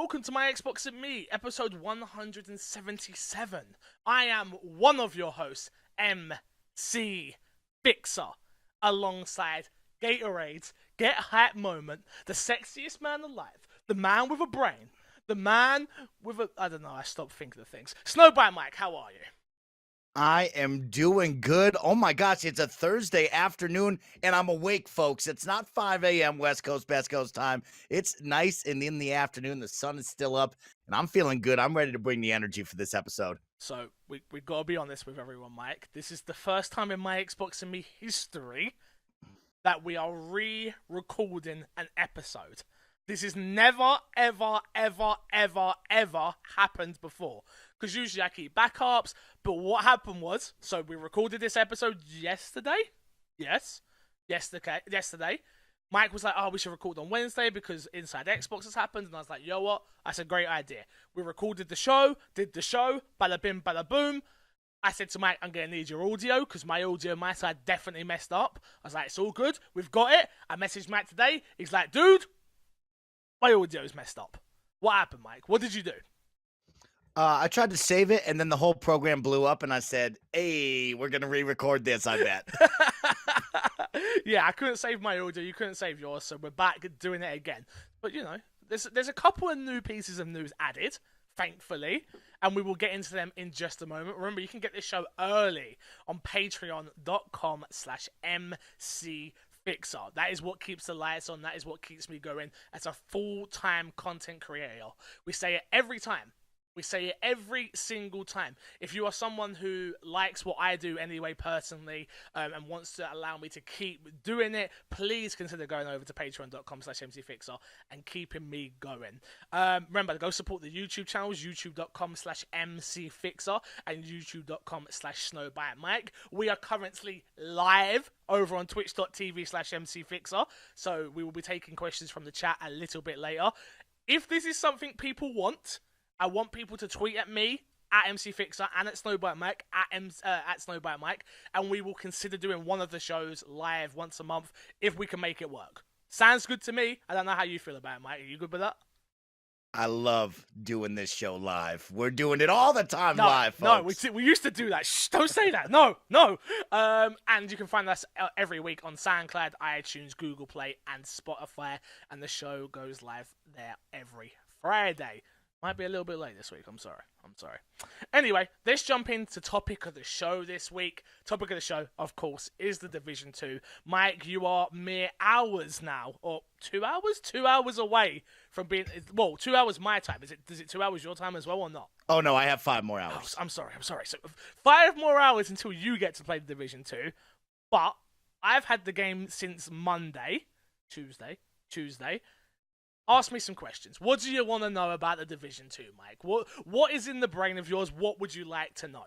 welcome to my Xbox and Me, episode 177. I am one of your hosts, MC Fixer, alongside Gatorade's Get Hype Moment, the sexiest man alive, the man with a brain, the man with a... I don't know, I stopped thinking of things. Snowbite Mike, how are you? I am doing good. Oh my gosh, it's a Thursday afternoon and I'm awake, folks. It's not 5 a.m. West Coast, Best Coast time. It's nice and in the afternoon. The sun is still up and I'm feeling good. I'm ready to bring the energy for this episode. So, we've got to be honest with everyone, Mike. This is the first time in my Xbox and Me history that we are re-recording an episode. This has never, ever, ever, ever, ever happened before. Because usually I keep backups, but what happened was, so we recorded this episode yesterday. Yes, yesterday. Mike was like, oh, we should record on Wednesday because Inside Xbox has happened. And I was like, you know what? That's a great idea. We recorded the show, did the show, bada bim, bada boom. I said to Mike, I'm going to need your audio because my audio on my side definitely messed up. I was like, it's all good. We've got it. I messaged Mike today. He's like, dude, my audio's messed up. What happened, Mike? What did you do? I tried to save it, and then the whole program blew up, and I said, hey, we're going to re-record this, I bet. Yeah, I couldn't save my audio. You couldn't save yours, so we're back doing it again. But, you know, there's a couple of new pieces of news added, thankfully, and we will get into them in just a moment. Remember, you can get this show early on patreon.com/MC Fixer. That is what keeps the lights on. That is what keeps me going as a full-time content creator. We say it every time. We say it every single time. If you are someone who likes what I do anyway personally and wants to allow me to keep doing it, please consider going over to patreon.com/mcfixer and keeping me going. Remember, go support the YouTube channels, youtube.com/mcfixer and youtube.com/snowbitemike. We are currently live over on twitch.tv/mcfixer, so we will be taking questions from the chat a little bit later. If this is something people want, I want people to tweet at me, at MC Fixer, and at Snowbite Mike, at Snowbite Mike, and we will consider doing one of the shows live once a month if we can make it work. Sounds good to me. I don't know how you feel about it, Mike. Are you good with that? I love doing this show live. We're doing it all the time live, folks. No, we used to do that. Shh, don't say that. No. And you can find us every week on SoundCloud, iTunes, Google Play, and Spotify, and the show goes live there every Friday. Might be a little bit late this week. I'm sorry. Anyway, let's jump into topic of the show this week. Topic of the show, of course, is the Division 2. Mike, you are mere hours now, or 2 hours? 2 hours away from being... Well, 2 hours my time. Is it 2 hours your time as well or not? Oh, no, I have 5 more hours. I'm sorry. So 5 more hours until you get to play the Division 2. But I've had the game since Tuesday. Ask me some questions. What do you want to know about the Division 2, Mike? What is in the brain of yours? What would you like to know?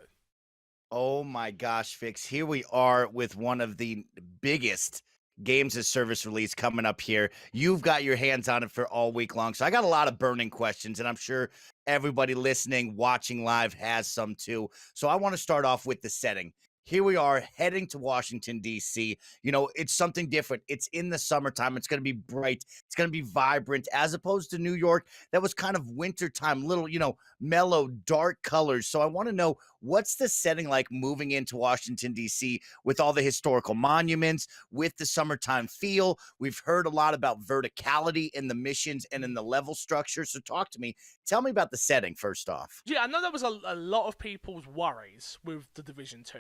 Oh my gosh, Fix. Here we are with one of the biggest games as service release coming up here. You've got your hands on it for all week long. So I got a lot of burning questions, and I'm sure everybody listening, watching live has some too. So I want to start off with the setting. Here we are heading to Washington, D.C. You know, it's something different. It's in the summertime. It's going to be bright. It's going to be vibrant, as opposed to New York. That was kind of wintertime, little, mellow, dark colors. So I want to know, what's the setting like moving into Washington, D.C. with all the historical monuments, with the summertime feel? We've heard a lot about verticality in the missions and in the level structure. So talk to me. Tell me about the setting first off. Yeah, I know there was a lot of people's worries with the Division 2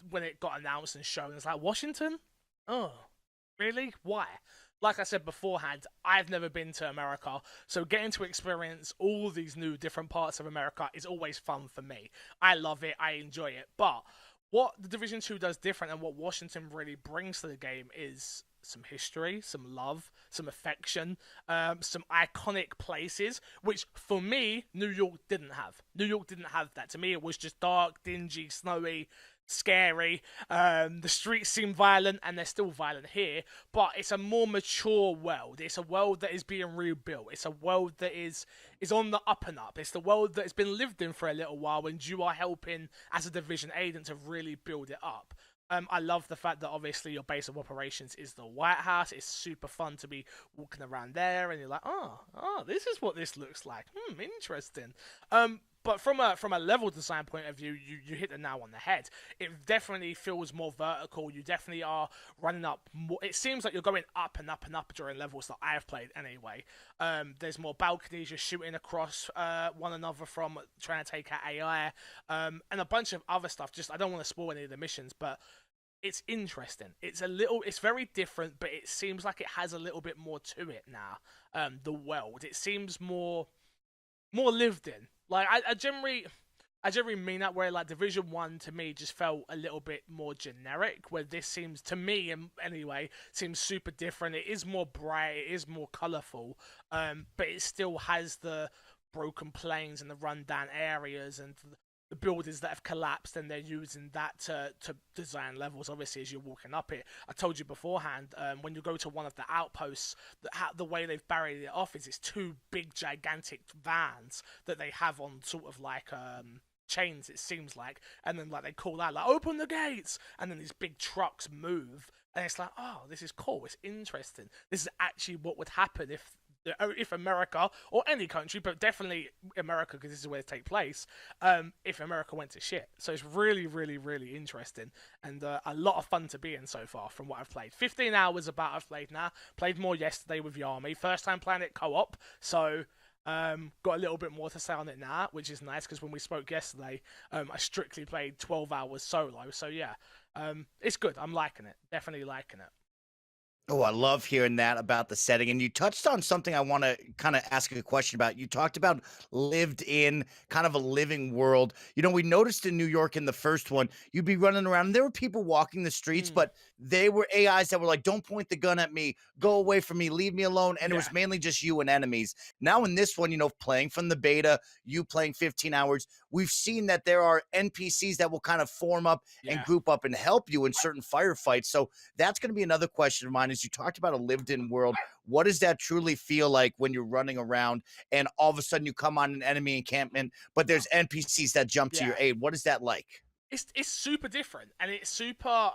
when it got announced and shown. It's like, Washington? Oh, really? Why? Like I said beforehand, I've never been to America, so getting to experience all these new different parts of America is always fun for me. I love it. I enjoy it. But what the Division 2 does different and what Washington really brings to the game is some history, some love, some affection, some iconic places, which for me, New York didn't have. New York didn't have that. To me, it was just dark, dingy, snowy, scary. The streets seem violent, and they're still violent here, but it's a more mature world. It's a world that is being rebuilt. It's a world that is on the up and up. It's the world that has been lived in for a little while, and you are helping as a division agent to really build it up. I love the fact that obviously your base of operations is the White House. It's super fun to be walking around there, and you're like, this is what this looks like. Interesting. But from a level design point of view, you hit the nail on the head. It definitely feels more vertical. You definitely are running up more. It seems like you're going up and up and up during levels that I've played anyway. There's more balconies. You're shooting across one another from trying to take out AI, and a bunch of other stuff. Just I don't want to spoil any of the missions, but it's interesting. It's very different, but it seems like it has a little bit more to it now. The world, it seems more lived in. Like I generally mean that, where like Division 1 to me just felt a little bit more generic, where this seems to me anyway seems super different. It is more bright, it is more colourful, but it still has the broken planes and the rundown areas and the buildings that have collapsed, and they're using that to design levels, obviously, as you're walking up it. I told you beforehand, when you go to one of the outposts, the way they've buried it off is it's two big, gigantic vans that they have on sort of like chains, it seems like, and then like they call out, like, open the gates, and then these big trucks move, and it's like, oh, this is cool, it's interesting. This is actually what would happen if America, or any country, but definitely America, because this is where it takes place, if America went to shit. So it's really, really, really interesting, and a lot of fun to be in so far from what I've played. 15 hours about I've played now. Played more yesterday with the army. First time playing it co-op, so got a little bit more to say on it now, which is nice, because when we spoke yesterday, I strictly played 12 hours solo. So yeah, it's good. I'm liking it. Definitely liking it. Oh, I love hearing that about the setting. And you touched on something I want to kind of ask a question about. You talked about lived in, kind of a living world. You know, we noticed in New York in the first one, you'd be running around and there were people walking the streets, but they were AIs that were like, don't point the gun at me, go away from me, leave me alone. And it was mainly just you and enemies. Now in this one, you know, playing from the beta, you playing 15 hours, we've seen that there are NPCs that will kind of form up and group up and help you in certain firefights. So that's going to be another question of mine. Is you talked about a lived-in world. What does that truly feel like when you're running around and all of a sudden you come on an enemy encampment, but there's NPCs that jump to your aid? What is that like? It's super different, and it's super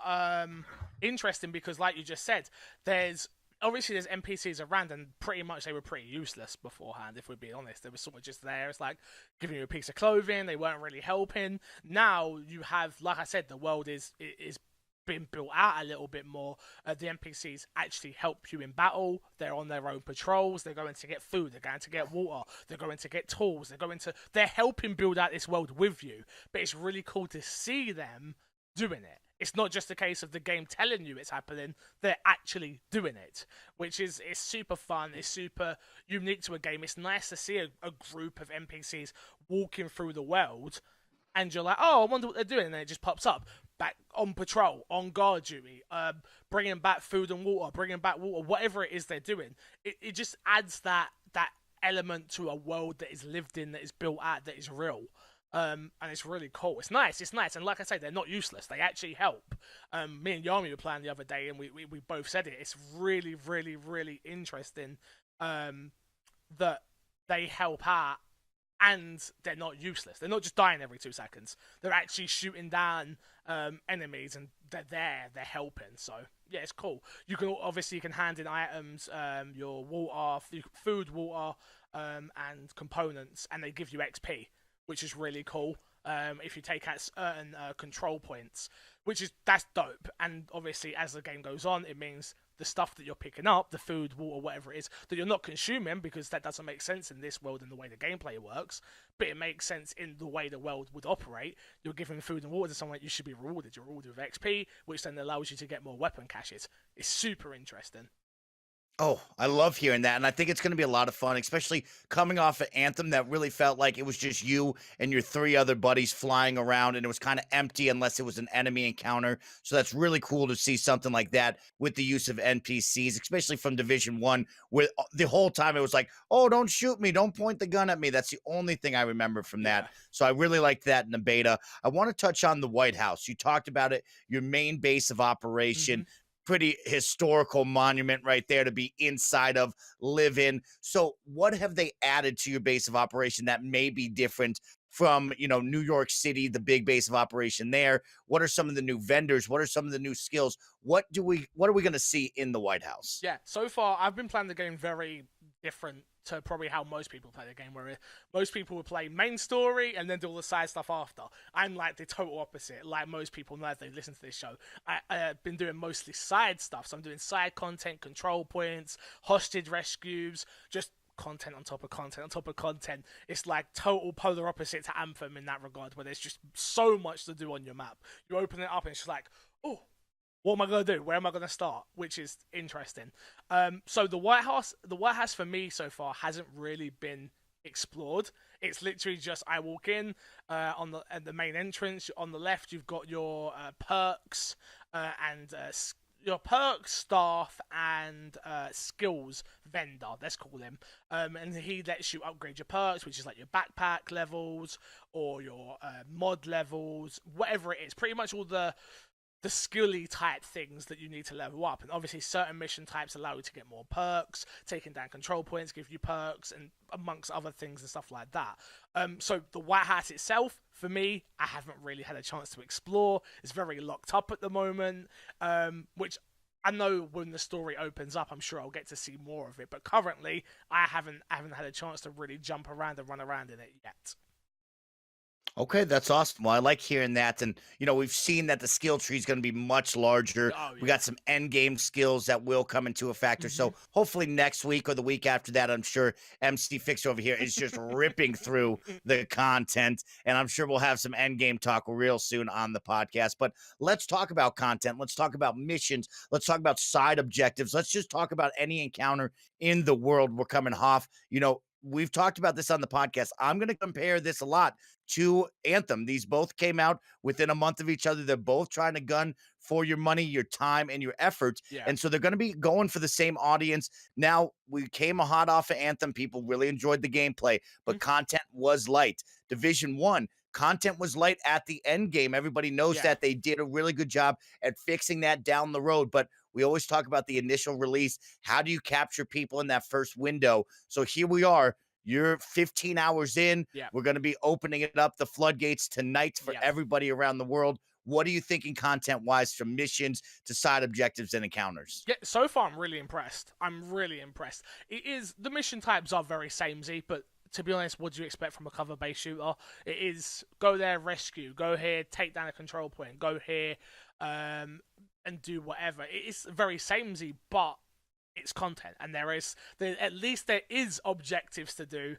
interesting, because like you just said, there's NPCs around, and pretty much they were pretty useless beforehand, if we're being honest. They were sort of just there. It's like giving you a piece of clothing. They weren't really helping. Now you have, like I said, the world is been built out a little bit more. The NPCs actually help you in battle. They're on their own patrols. They're going to get food. They're going to get water. They're going to get tools. They're helping build out this world with you. But it's really cool to see them doing it. It's not just a case of the game telling you it's happening. They're actually doing it, which is super fun. It's super unique to a game. It's nice to see a group of NPCs walking through the world, and you're like, oh, I wonder what they're doing, and then it just pops up. Back on patrol, on guard duty, bringing back food and water, whatever it is they're doing. It just adds that element to a world that is lived in, that is built out, that is real. And it's really cool. It's nice. And like I say, they're not useless. They actually help. Me and Yami were playing the other day, and we both said it. It's really, really, really interesting that they help out, and they're not useless. They're not just dying every 2 seconds. They're actually shooting down enemies, and they're there. They're helping. So yeah, it's cool. You can hand in items, your water, food, water, and components, and they give you XP, which is really cool. If you take out certain control points, that's dope. And obviously, as the game goes on, it means the stuff that you're picking up, the food, water, whatever it is, that you're not consuming, because that doesn't make sense in this world and the way the gameplay works, but it makes sense in the way the world would operate. You're giving food and water to someone, you should be rewarded. You're rewarded with XP, which then allows you to get more weapon caches. It's super interesting. Oh, I love hearing that. And I think it's going to be a lot of fun, especially coming off an Anthem that really felt like it was just you and your 3 other buddies flying around, and it was kind of empty unless it was an enemy encounter. So that's really cool to see something like that with the use of NPCs, especially from Division 1, where the whole time it was like, oh, don't shoot me. Don't point the gun at me. That's the only thing I remember from that. So I really liked that in the beta. I want to touch on the White House. You talked about it, your main base of operation. Pretty historical monument right there to be inside of, live in. So what have they added to your base of operation that may be different from, New York City, the big base of operation there? What are some of the new vendors? What are some of the new skills? What are we going to see in the White House? Yeah, so far I've been playing the game very different to probably how most people play the game, where most people would play main story and then do all the side stuff after. I'm like the total opposite. Like most people know if they listen to this show, I've been doing mostly side stuff. So I'm doing side content, control points, hostage rescues, just content on top of content on top of content. It's like total polar opposite to Anthem in that regard, where there's just so much to do on your map. You open it up and it's just like, oh, what am I gonna do? Where am I gonna start? Which is interesting. So the White House for me so far hasn't really been explored. It's literally just I walk in on the main entrance. On the left, you've got your perks and your perks, staff, and skills vendor. Let's call him. And he lets you upgrade your perks, which is like your backpack levels or your mod levels, whatever it is. Pretty much all the skilly type things that you need to level up. And obviously certain mission types allow you to get more perks, taking down control points give you perks, and amongst other things and stuff like that. So the White Hat itself, for me, I haven't really had a chance to explore. It's very locked up at the moment, which I know when the story opens up, I'm sure I'll get to see more of it. But currently, I haven't had a chance to really jump around and run around in it yet. Okay, that's awesome. Well, I like hearing that. And, we've seen that the skill tree is going to be much larger. Oh, yeah. We got some end game skills that will come into a factor. So hopefully next week or the week after that, I'm sure MC Fixer over here is just ripping through the content. And I'm sure we'll have some end game talk real soon on the podcast. But let's talk about content. Let's talk about missions. Let's talk about side objectives. Let's just talk about any encounter in the world we're coming off. We've talked about this on the podcast. I'm going to compare this a lot to Anthem. These both came out within a month of each other. They're both trying to gun for your money, your time, and your effort. Yeah. And so they're going to be going for the same audience. Now, we came hot off of Anthem. People really enjoyed the gameplay, but content was light. Division 1, content was light at the end game. Everybody knows that. They did a really good job at fixing that down the road. But we always talk about the initial release. How do you capture people in that first window? So here we are. You're 15 hours in. Yeah. We're going to be opening it up, the floodgates tonight for everybody around the world. What are you thinking content-wise from missions to side objectives and encounters? Yeah, so far I'm really impressed. The mission types are very samey, but to be honest, what do you expect from a cover-based shooter? It is go there, rescue, go here, take down a control point, go here, and do whatever. It is very samey, but it's content, and at least there is objectives to do.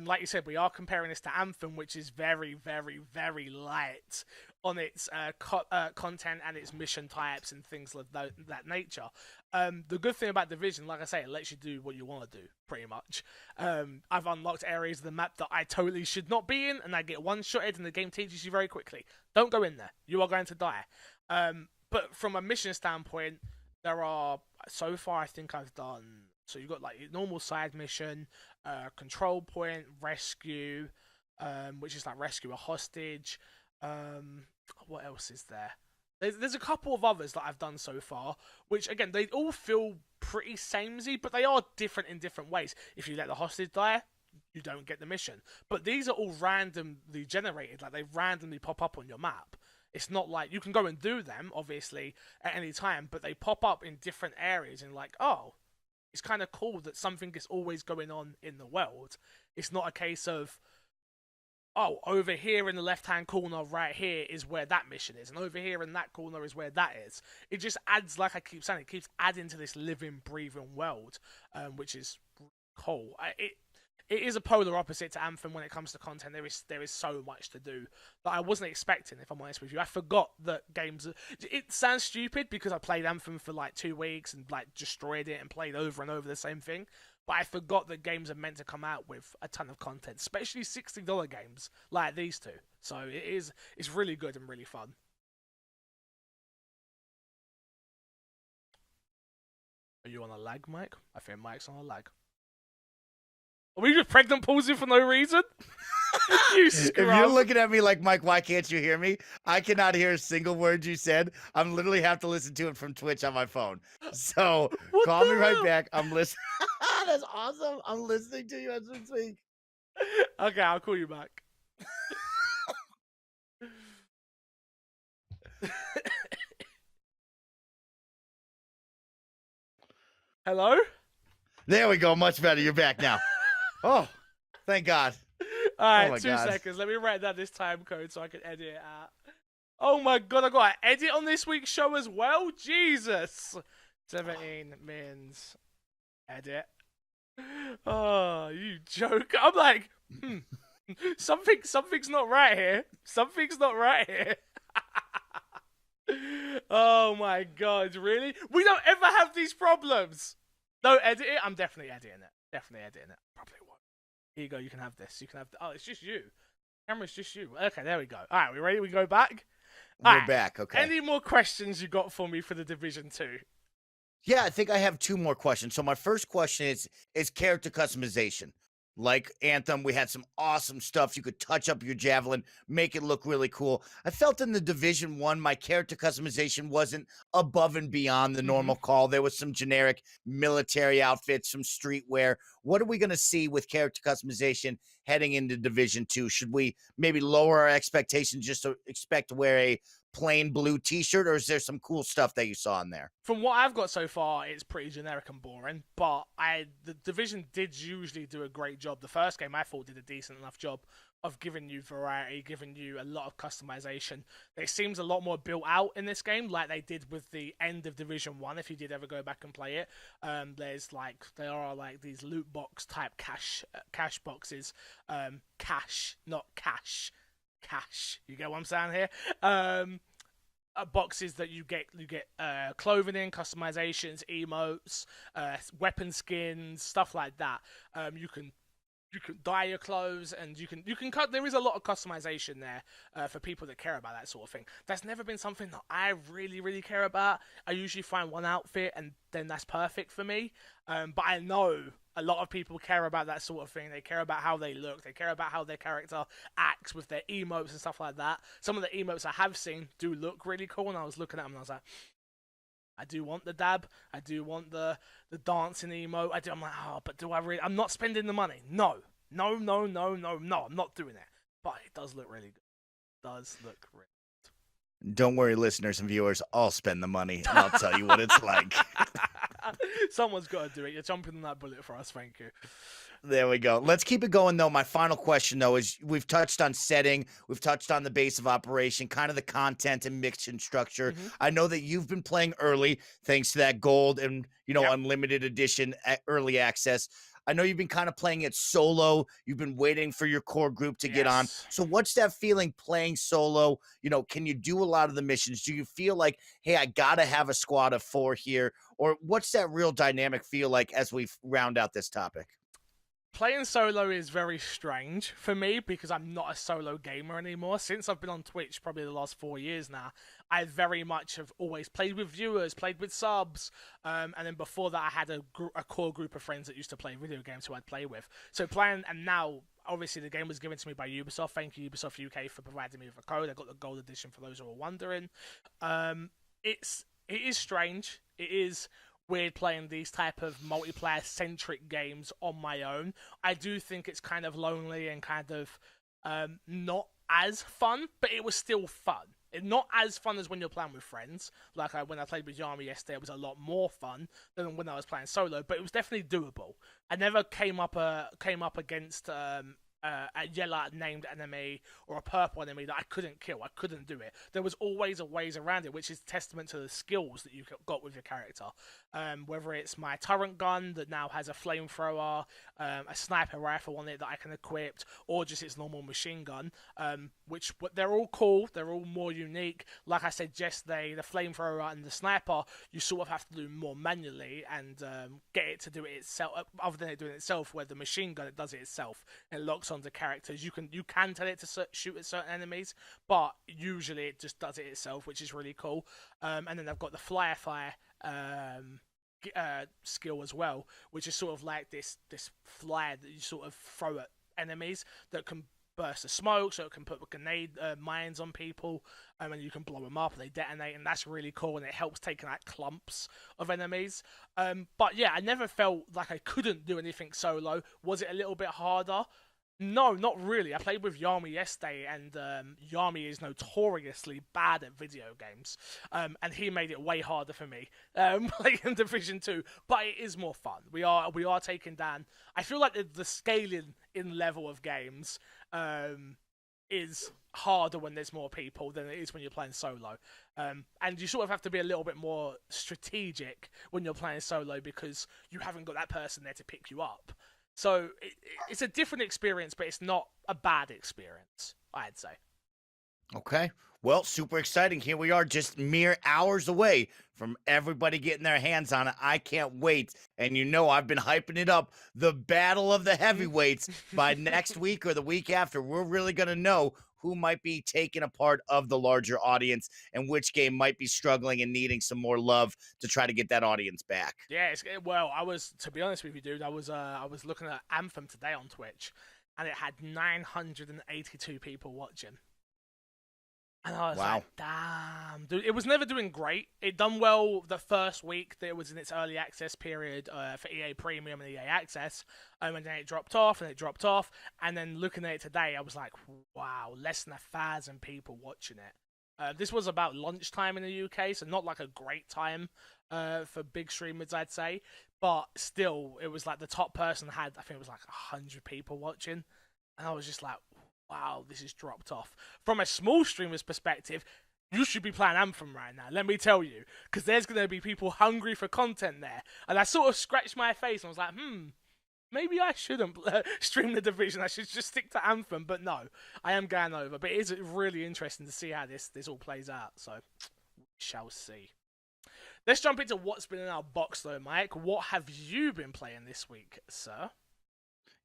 Like you said, we are comparing this to Anthem, which is very, very, very light on its content and its mission types and things of that nature. The good thing about Division, like I say, it lets you do what you want to do, pretty much. I've unlocked areas of the map that I totally should not be in, and I get one-shotted, and the game teaches you very quickly. Don't go in there. You are going to die. But from a mission standpoint, there are, so far I think I've done, so you've got like normal side mission, control point, rescue, which is like rescue a hostage. What else is there? There's a couple of others that I've done so far, which again, they all feel pretty samey, but they are different in different ways. If you let the hostage die, you don't get the mission. But these are all randomly generated, like they randomly pop up on your map. It's not like you can go and do them, obviously, at any time, but they pop up in different areas and like, oh, it's kind of cool that something is always going on in the world. It's not a case of, oh, over here in the left-hand corner right here is where that mission is, and over here in that corner is where that is. It just adds, like I keep saying, it keeps adding to this living, breathing world, which is cool. It is a polar opposite to Anthem when it comes to content. There is so much to do that I wasn't expecting, if I'm honest with you. I forgot that games... It sounds stupid because I played Anthem for like 2 weeks and like destroyed it and played over and over the same thing. But I forgot that games are meant to come out with a ton of content, especially $60 games like these two. So it's really good and really fun. Are you on a lag, Mike? I think Mike's on a lag. Are we just pregnant pausing for no reason? If you're looking at me like, Mike, why can't you hear me? I cannot hear a single word you said. I'm literally have to listen to it from Twitch on my phone. So call me right back. I'm listening. That's awesome. I'm listening to you as we speak. Okay, I'll call you back. Hello? There we go. Much better. You're back now. Oh, thank God. All right, my 2 God. seconds. Let me write down this time code so I can edit it out. Oh my God, I got to edit on this week's show as well? Jesus. 17 mins. Edit. Oh, you joke. I'm like, something's not right here. Something's not right here. Oh my God, really? We don't ever have these problems. No, edit it. I'm definitely editing it. Definitely editing it. Probably won't. Here you go. You can have this. You can have. Oh, it's just you. Camera's just you. Okay, there we go. All right, we ready? We go back. We're back. Okay. Any more questions you got for me for the Division 2? Yeah, I think I have 2 more questions. So my first question is character customization. Like Anthem, we had some awesome stuff. You could touch up your javelin, make it look really cool. I felt in the Division 1, my character customization wasn't above and beyond the normal call. There was some generic military outfits, some streetwear. What are we going to see with character customization heading into Division 2? Should we maybe lower our expectations just to expect to wear a plain blue t-shirt, or is there some cool stuff that you saw in there? From what I've got so far, it's pretty generic and boring, but the Division did usually do a great job. The first game, I thought, did a decent enough job of giving you variety, giving you a lot of customization. It seems a lot more built out in this game, like they did with the end of Division 1, if you did ever go back and play it. There are like these loot box type cash boxes. Cash, not cash. Cash. You get what I'm saying here? Boxes that you get clothing in, customizations, emotes, weapon skins, stuff like that. You can dye your clothes, and you can cut. There is a lot of customization there for people that care about that sort of thing. That's never been something that I really care about. I usually find one outfit and then that's perfect for me. But I know a lot of people care about that sort of thing. They care about how they look. They care about how their character acts with their emotes and stuff like that. Some of the emotes I have seen do look really cool, and I was looking at them and I was like, I do want the dab. I do want the dancing emote. I'm like, but do I really? I'm not spending the money. No. I'm not doing it. But it does look really good. It does look really good. Don't worry, listeners and viewers. I'll spend the money, and I'll tell you what it's like. Someone's got to do it. You're jumping on that bullet for us. Thank you. There we go. Let's keep it going, though. My final question, though, is we've touched on setting. We've touched on the base of operation, kind of the content and mission structure. I know that you've been playing early thanks to that gold and, unlimited edition early access. I know you've been kind of playing it solo. You've been waiting for your core group to get on. So what's that feeling playing solo? Can you do a lot of the missions? Do you feel like, hey, I got to have a squad of 4 here? Or what's that real dynamic feel like as we round out this topic? Playing solo is very strange for me because I'm not a solo gamer anymore. Since I've been on Twitch probably the last 4 years now, I very much have always played with viewers, played with subs, and then before that I had a core group of friends that used to play video games who I'd play with. So playing, and now obviously the game was given to me by Ubisoft. Thank you Ubisoft UK for providing me with a code. I got the gold edition for those who are wondering. It is strange. It is weird playing these type of multiplayer centric games on my own. I do think it's kind of lonely and kind of not as fun, but it was still fun. Not as fun as when you're playing with friends. Like when I played with Yami yesterday, it was a lot more fun than when I was playing solo, but it was definitely doable. I never came up against a yellow named enemy or a purple enemy that I couldn't kill. I couldn't do it. There was always a ways around it, which is testament to the skills that you've got with your character. Whether it's my turret gun that now has a flamethrower, a sniper rifle on it that I can equip, or just its normal machine gun, which they're all cool. They're all more unique. Like I said yesterday, the flamethrower and the sniper, you sort of have to do more manually and get it to do it itself, other than it doing it itself, where the machine gun, it does it itself. It locks onto characters. You can tell it to shoot at certain enemies, but usually it just does it itself, which is really cool. And then I've got the fire skill as well, which is sort of like this flare that you sort of throw at enemies that can burst the smoke, so it can put grenade mines on people, and you can blow them up and they detonate, and that's really cool, and it helps taking out clumps of enemies. But yeah, I never felt like I couldn't do anything solo. Was it a little bit harder? No, not really. I played with Yami yesterday, and Yami is notoriously bad at video games, and he made it way harder for me playing Division 2. But it is more fun. We are taking down. I feel like the scaling in level of games is harder when there's more people than it is when you're playing solo. And you sort of have to be a little bit more strategic when you're playing solo because you haven't got that person there to pick you up. So it's a different experience, but it's not a bad experience, I'd say. Okay. Well, super exciting. Here we are, just mere hours away from everybody getting their hands on it. I can't wait. And you know, I've been hyping it up. The battle of the heavyweights by next week or the week after. We're really going to know who might be taking a part of the larger audience and which game might be struggling and needing some more love to try to get that audience back. Yeah, well, to be honest with you, dude, I was looking at Anthem today on Twitch, and it had 982 people watching. And I was like, damn, dude, it was never doing great. It done well the first week that it was in its early access period for EA Premium and EA Access, and then it dropped off, and then looking at it today, I was like, wow, less than 1,000 people watching it. This was about lunchtime in the UK, so not like a great time for big streamers, I'd say, but still, it was like the top person had, I think it was like 100 people watching, and I was just like, wow, this has dropped off. From a small streamer's perspective, you should be playing Anthem right now, let me tell you, because there's going to be people hungry for content there. And I sort of scratched my face and was like, maybe I shouldn't stream the Division. I should just stick to Anthem. But no, I am going over. But it is really interesting to see how this all plays out. So, we shall see. Let's jump into what's been in our box, though, Mike. What have you been playing this week, sir?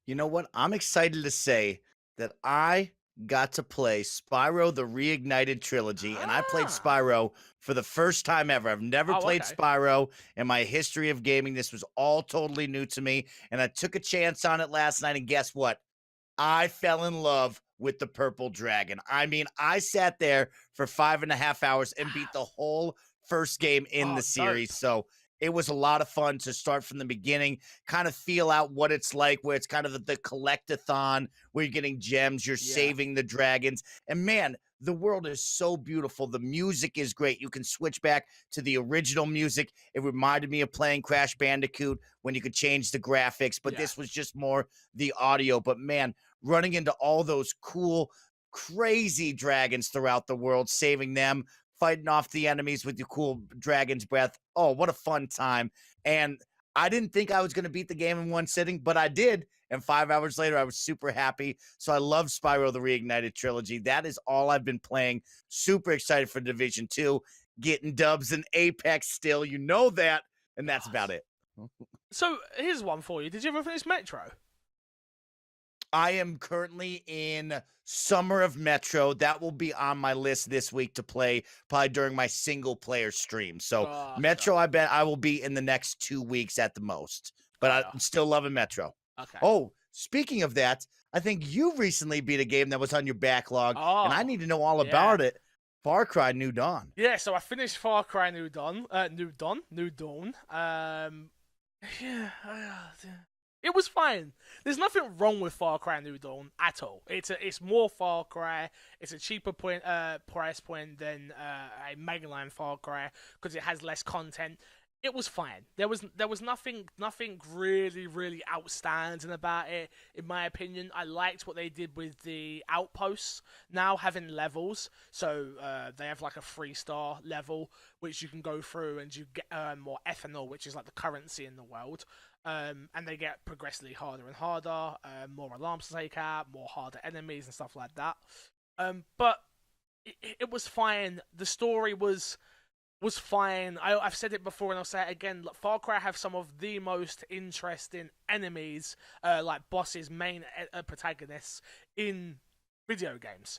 You know what? I'm excited to say that I got to play Spyro the Reignited Trilogy, and I played Spyro for the first time ever. I've never played Spyro in my history of gaming. This was all totally new to me, and I took a chance on it last night, and guess what? I fell in love with the purple dragon. I mean, I sat there for 5.5 hours and beat the whole first game in the series, so it was a lot of fun to start from the beginning, kind of feel out what it's like, where it's kind of the collect-a-thon, where you're getting gems, you're saving the dragons. And man, the world is so beautiful. The music is great. You can switch back to the original music. It reminded me of playing Crash Bandicoot when you could change the graphics, but this was just more the audio. But man, running into all those cool, crazy dragons throughout the world, saving them, fighting off the enemies with your cool dragon's breath. Oh, what a fun time. And I didn't think I was going to beat the game in one sitting, but I did. And 5 hours later, I was super happy. So I love Spyro the Reignited Trilogy. That is all I've been playing. Super excited for Division 2. Getting dubs in Apex still. You know that. And that's about it. So here's one for you. Did you ever finish Metro? I am currently in Summer of Metro. That will be on my list this week to play probably during my single player stream. So Metro, I bet I will be in the next 2 weeks at the most. But I'm still loving Metro. Okay. Oh, speaking of that, I think you recently beat a game that was on your backlog, and I need to know all about it. Far Cry New Dawn. Yeah, so I finished Far Cry New Dawn. It was fine. There's nothing wrong with Far Cry New Dawn at all. It's more Far Cry. It's a cheaper price point than a mainline Far Cry because it has less content. It was fine. There was nothing really outstanding about it, in my opinion. I liked what they did with the outposts now having levels. So they have like a 3-star level which you can go through and you get more ethanol, which is like the currency in the world. And they get progressively harder and harder, more alarms to take out, more harder enemies and stuff like that. But it was fine. The story was fine. I've said it before and I'll say it again. Look, Far Cry have some of the most interesting enemies, like bosses, main protagonists in video games.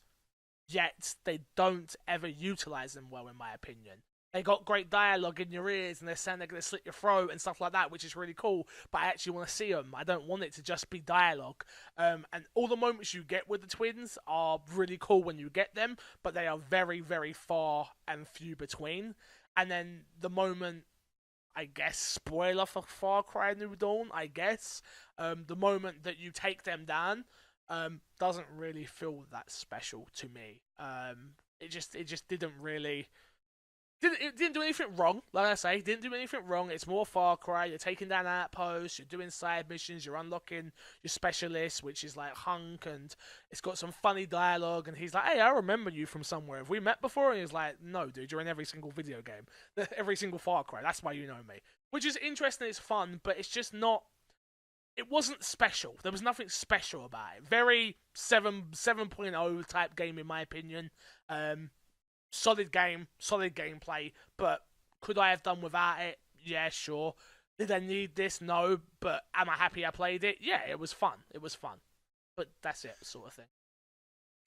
Yet they don't ever utilize them well, in my opinion. They got great dialogue in your ears and they're saying they're going to slit your throat and stuff like that, which is really cool, but I actually want to see them. I don't want it to just be dialogue. And all the moments you get with the twins are really cool when you get them, but they are very, very far and few between. And then the moment, I guess, spoiler for Far Cry New Dawn, I guess, the moment that you take them down, doesn't really feel that special to me. It just didn't really. It didn't do anything wrong, like I say. Didn't do anything wrong. It's more Far Cry. You're taking down outposts. You're doing side missions. You're unlocking your specialist, which is like Hunk, and it's got some funny dialogue. And he's like, "Hey, I remember you from somewhere. Have we met before?" And he's like, "No, dude. You're in every single video game, every single Far Cry. That's why you know me." Which is interesting. It's fun, but it's just not. It wasn't special. There was nothing special about it. Very 7.0 type game, in my opinion. Solid game, solid gameplay, but could I have done without it? Yeah, sure. Did I need this? No, but am I happy I played it? Yeah, it was fun. It was fun. But that's it, sort of thing.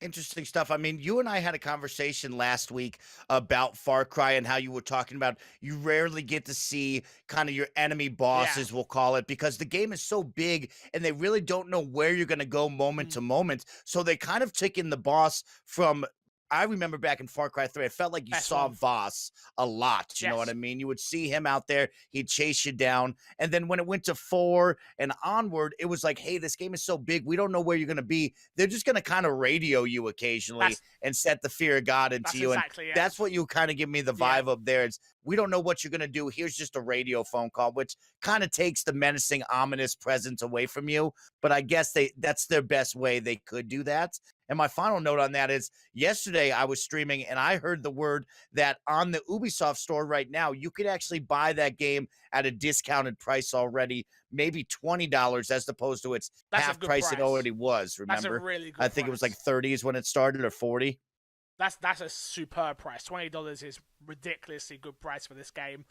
Interesting stuff. I mean, you and I had a conversation last week about Far Cry and how you were talking about you rarely get to see kind of your enemy bosses, we'll call it, because the game is so big and they really don't know where you're going to go moment to moment. So they kind of took in the boss from. I remember back in Far Cry 3, I felt like you saw Voss a lot. You know what I mean? You would see him out there. He'd chase you down. And then when it went to 4 and onward, it was like, hey, this game is so big. We don't know where you're going to be. They're just going to kind of radio you occasionally and set the fear of God into you. Exactly, and that's what you kind of give me the vibe of there. It's, we don't know what you're going to do. Here's just a radio phone call, which kind of takes the menacing, ominous presence away from you. But I guess that's their best way they could do that. And my final note on that is yesterday I was streaming and I heard the word that on the Ubisoft store right now, you could actually buy that game at a discounted price already, maybe $20 as opposed to its half price it already was. Remember? That's a really good I think it was like 30s when it started or 40. That's a superb price. $20 is ridiculously good price for this game.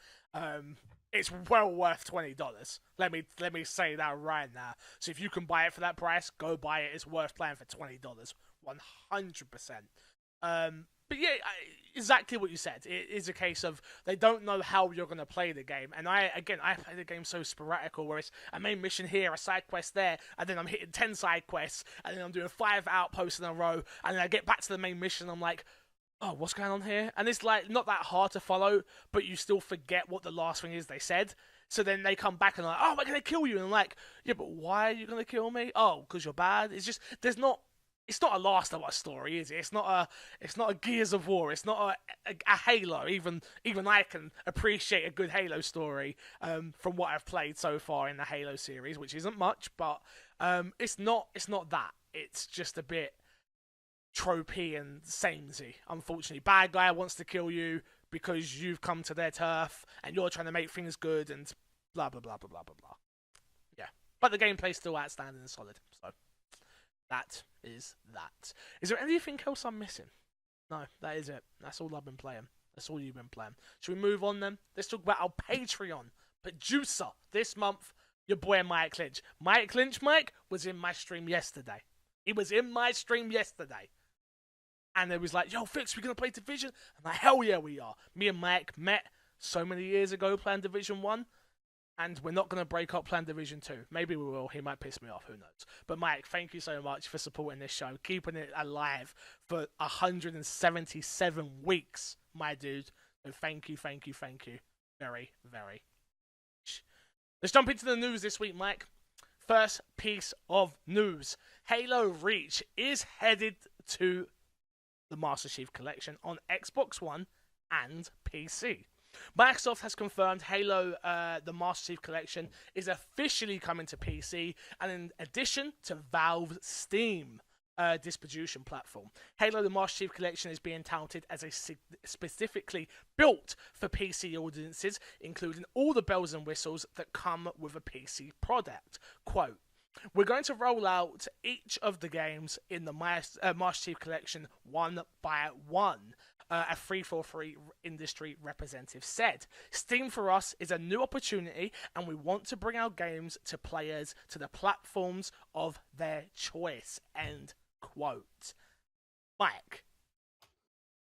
It's well worth $20. Let me say that right now. So if you can buy it for that price, go buy it. It's worth playing for $20, 100%. But yeah, exactly what you said. It is a case of they don't know how you're gonna play the game. And I play the game so sporadical, where it's a main mission here, a side quest there, and then I'm hitting 10 side quests, and then I'm doing 5 outposts in a row, and then I get back to the main mission. And I'm like, oh, what's going on here? And it's like not that hard to follow, but you still forget what the last thing is they said. So then they come back and they're like, oh, we're going to kill you. And I'm like, yeah, but why are you going to kill me? Oh, because you're bad. It's just, it's not a Last of Us story, is it? It's not a Gears of War. It's not a Halo. Even I can appreciate a good Halo story from what I've played so far in the Halo series, which isn't much, but it's not that. It's just a bit tropey and samey, unfortunately. Bad guy wants to kill you because you've come to their turf and you're trying to make things good and blah blah blah blah blah blah blah. Yeah, but the gameplay's still outstanding and solid. So that is that. Is there anything else I'm missing? No, that is it. That's all I've been playing. That's all you've been playing. Should we move on then? Let's talk about our Patreon producer this month. Your boy Mike Lynch. Mike Lynch, was in my stream yesterday. He was in my stream yesterday. And it was like, yo, Fix, we're going to play Division? I'm like, hell yeah, we are. Me and Mike met so many years ago playing Division 1, and we're not going to break up playing Division 2. Maybe we will. He might piss me off. Who knows? But Mike, thank you so much for supporting this show, keeping it alive for 177 weeks, my dude. So thank you very, very much. Let's jump into the news this week, Mike. First piece of news. Halo Reach is headed to the Master Chief Collection on Xbox One and PC. Microsoft has confirmed Halo, the Master Chief Collection, is officially coming to PC, and in addition to Valve's Steam distribution platform. Halo, the Master Chief Collection is being touted as a specifically built for PC audiences, including all the bells and whistles that come with a PC product. Quote, we're going to roll out each of the games in the Master Chief Collection one by one, a 343 industry representative said. Steam for us is a new opportunity, and we want to bring our games to players to the platforms of their choice. End quote. Mike,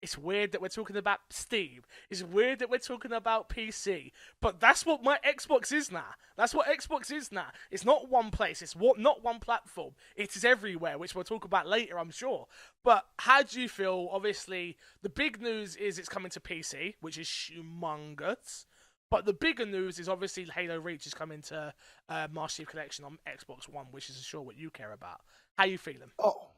it's weird that we're talking about Steam. It's weird that we're talking about PC. But that's what my Xbox is now. That's what Xbox is now. It's not one place. It's not one platform. It is everywhere, which we'll talk about later, I'm sure. But how do you feel? Obviously, the big news is it's coming to PC, which is humongous. But the bigger news is obviously Halo Reach is coming to Master Chief Collection on Xbox One, which is sure what you care about. How you feeling? Oh,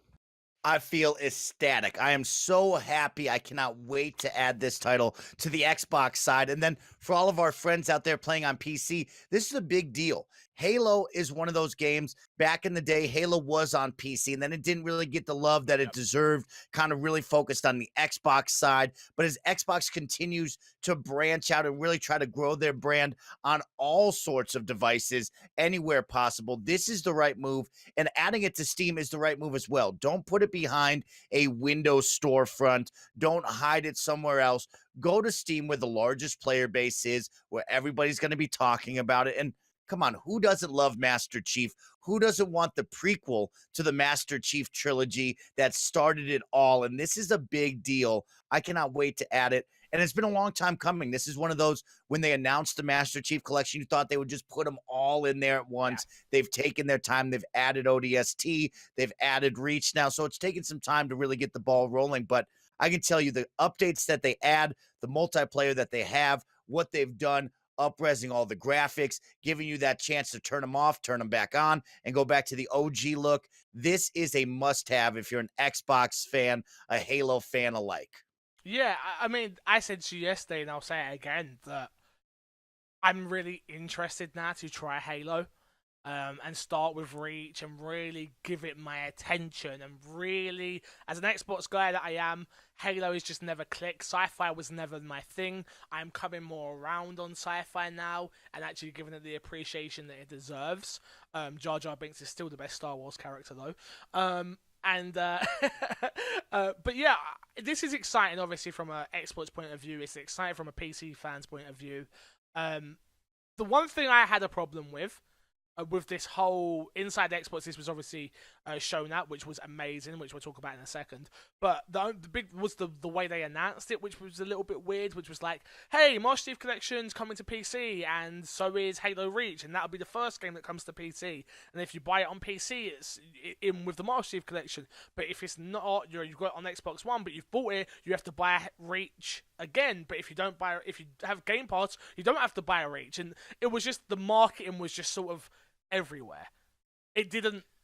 I feel ecstatic. I am so happy. I cannot wait to add this title to the Xbox side. And then for all of our friends out there playing on PC, this is a big deal. Halo is one of those games. Back in the day, Halo was on PC, and then it didn't really get the love that it deserved, kind of really focused on the Xbox side. But as Xbox continues to branch out and really try to grow their brand on all sorts of devices, anywhere possible, this is the right move. And adding it to Steam is the right move as well. Don't put it behind a Windows storefront. Don't hide it somewhere else. Go to Steam where the largest player base is, where everybody's going to be talking about it. And come on, who doesn't love Master Chief? Who doesn't want the prequel to the Master Chief trilogy that started it all? And this is a big deal. I cannot wait to add it. And it's been a long time coming. This is one of those, when they announced the Master Chief Collection, you thought they would just put them all in there at once. Yeah. They've taken their time. They've added ODST. They've added Reach now. So it's taken some time to really get the ball rolling. But I can tell you the updates that they add, the multiplayer that they have, what they've done, up-resing all the graphics, giving you that chance to turn them off, turn them back on, and go back to the OG look. This is a must-have if you're an Xbox fan, a Halo fan alike. Yeah, I mean, I said to you yesterday, and I'll say it again, that I'm really interested now to try Halo and start with Reach and really give it my attention. And really, as an Xbox guy that I am, Halo has just never clicked. Sci-fi was never my thing. I'm coming more around on sci-fi now and actually giving it the appreciation that it deserves. Jar Jar Binks is still the best Star Wars character, though. But yeah, this is exciting, obviously, from an Xbox point of view. It's exciting from a PC fan's point of view. The one thing I had a problem with this whole inside Xbox, this was obviously shown out, which was amazing, which we'll talk about in a second. But the big was the way they announced it, which was a little bit weird, which was like, hey, Master Chief Collection's coming to PC, and so is Halo Reach, and that'll be the first game that comes to PC. And if you buy it on PC, it's in with the Master Chief Collection. But if it's not, you've got it on Xbox One, but you've bought it, you have to buy Reach again. But if you have Game Pass, you don't have to buy a Reach. And it was just, the marketing was just sort of everywhere.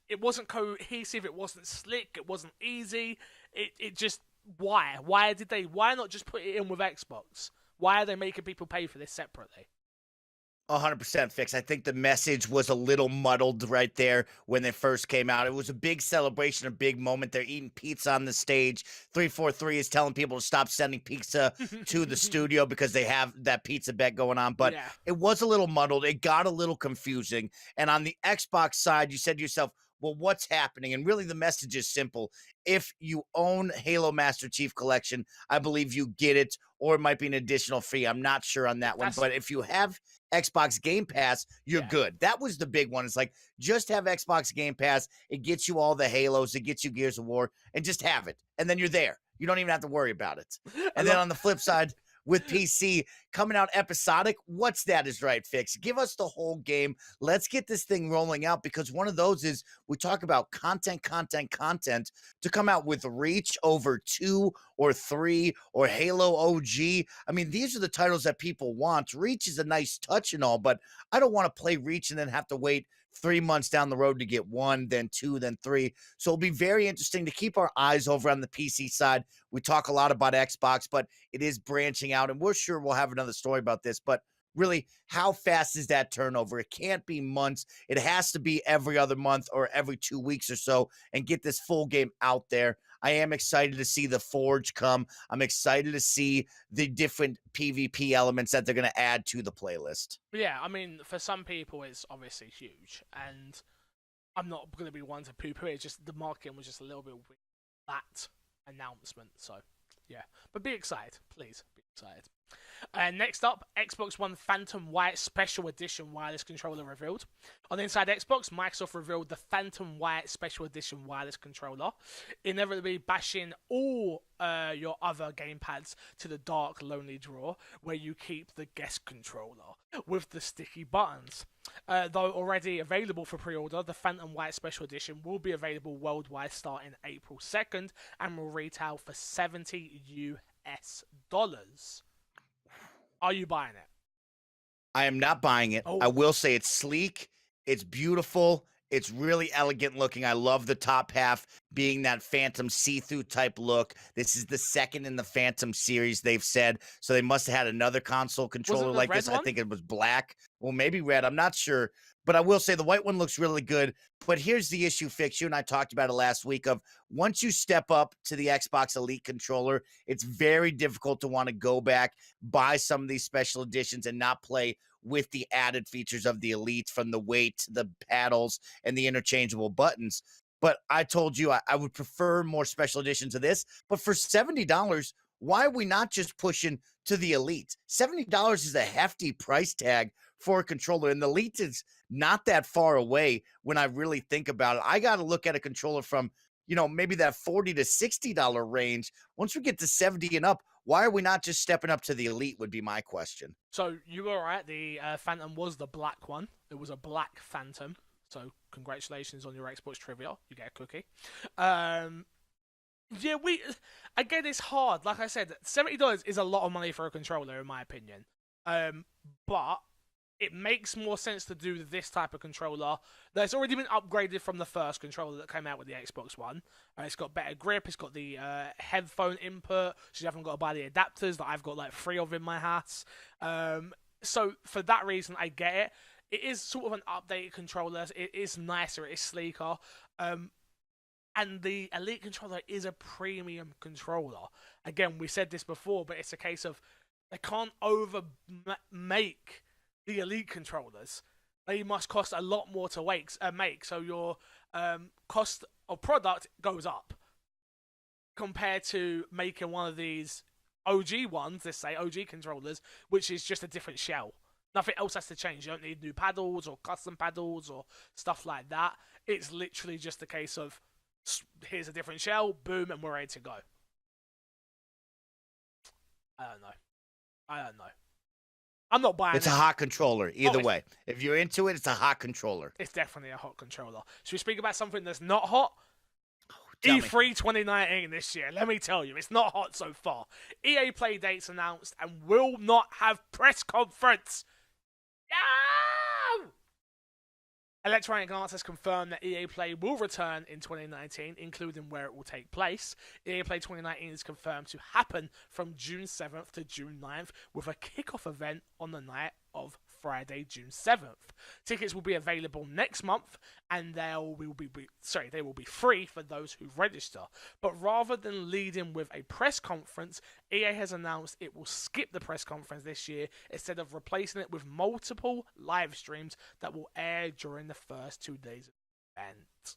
It wasn't cohesive, it wasn't slick, it wasn't easy. It just, why not just put it in with Xbox? Why are they making people pay for this separately? 100% Fix. I think the message was a little muddled right there when they first came out. It was a big celebration, a big moment. They're eating pizza on the stage. 343 is telling people to stop sending pizza to the studio because they have that pizza bet going on. But yeah, it was a little muddled. It got a little confusing. And on the Xbox side, you said to yourself, well, what's happening? And really the message is simple. If you own Halo Master Chief Collection, I believe you get it, or it might be an additional fee. I'm not sure on that one. But if you have Xbox Game Pass, you're good. That was the big one. It's like, just have Xbox Game Pass. It gets you all the Halos. It gets you Gears of War, and just have it. And then you're there. You don't even have to worry about it. And then on the flip side, with PC coming out episodic, what's that is right, Fix? Give us the whole game. Let's get this thing rolling out, because one of those is, we talk about content, to come out with Reach over 2 or 3 or Halo OG. I mean, these are the titles that people want. Reach is a nice touch and all, but I don't want to play Reach and then have to wait 3 months down the road to get 1, then 2, then 3. So it'll be very interesting to keep our eyes over on the PC side. We talk a lot about Xbox, but it is branching out, and we're sure we'll have another story about this. But really, how fast is that turnover? It can't be months. It has to be every other month or every 2 weeks or so, and get this full game out there. I am excited to see the Forge come. I'm excited to see the different PvP elements that they're going to add to the playlist. Yeah, I mean, for some people, it's obviously huge, and I'm not going to be one to poo-poo it. It's just the marketing was just a little bit weird, that announcement. So, yeah. But be excited. Please, be excited. Next up, Xbox One Phantom White Special Edition wireless controller revealed. On Inside Xbox, Microsoft revealed the Phantom White Special Edition wireless controller, inevitably bashing all your other gamepads to the dark, lonely drawer where you keep the guest controller with the sticky buttons. Though already available for pre-order, the Phantom White Special Edition will be available worldwide starting April 2nd and will retail for $70 US. Are you buying it? I am not buying it. I Oh, will say it's sleek, it's beautiful, it's really elegant looking. I love the top half being that Phantom see-through type look. This is the second in the Phantom series, they've said. So they must have had another console controller wasn't the like red this. I one? think it was black. Well, maybe red. I'm not sure. But I will say the white one looks really good. But here's the issue, Fix. You and I talked about it last week of once you step up to the Xbox Elite controller, it's very difficult to want to go back, buy some of these special editions and not play with the added features of the Elite, from the weight to the paddles and the interchangeable buttons. But I told you I would prefer more special editions of this. But for $70, why are we not just pushing to the Elite? $70 is a hefty price tag for a controller, and the Elite is not that far away when I really think about it. I got to look at a controller from, maybe that $40 to $60 range. Once we get to 70 and up, why are we not just stepping up to the Elite would be my question. So you were right. The Phantom was the black one. It was a black Phantom. So congratulations on your Xbox trivia. You get a cookie. Yeah, again, it's hard. Like I said, $70 is a lot of money for a controller, in my opinion. But it makes more sense to do this type of controller that's already been upgraded from the first controller that came out with the Xbox One. It's got better grip. It's got the headphone input, so you haven't got to buy the adapters that I've got like 3 of in my house. So for that reason, I get it. It is sort of an updated controller. It is nicer. It is sleeker. And the Elite controller is a premium controller. Again, we said this before, but it's a case of they can't make the Elite controllers. They must cost a lot more to make, so your cost of product goes up compared to making one of these OG ones, let's say OG controllers, which is just a different shell. Nothing else has to change. You don't need new paddles or custom paddles or stuff like that. It's literally just a case of here's a different shell, boom, and we're ready to go. I don't know. I'm not buying it. It's a hot controller, either way. If you're into it, it's a hot controller. It's definitely a hot controller. Should we speak about something that's not hot? E3 2019 this year. Let me tell you, it's not hot so far. EA Play dates announced and will not have press conference. No! Electronic Arts has confirmed that EA Play will return in 2019, including where it will take place. EA Play 2019 is confirmed to happen from June 7th to June 9th, with a kickoff event on the night of Friday, June 7th. Tickets will be available next month, and they will be free for those who register. But rather than leading with a press conference, EA has announced it will skip the press conference this year instead of replacing it with multiple live streams that will air during the first 2 days of the event.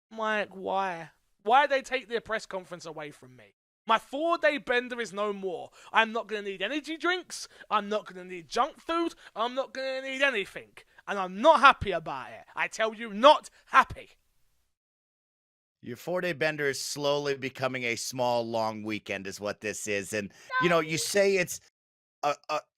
Mike, why? Why did they take their press conference away from me? My 4-day bender is no more. I'm not going to need energy drinks. I'm not going to need junk food. I'm not going to need anything. And I'm not happy about it. I tell you, not happy. Your 4-day bender is slowly becoming a small, long weekend is what this is. And, you say it's,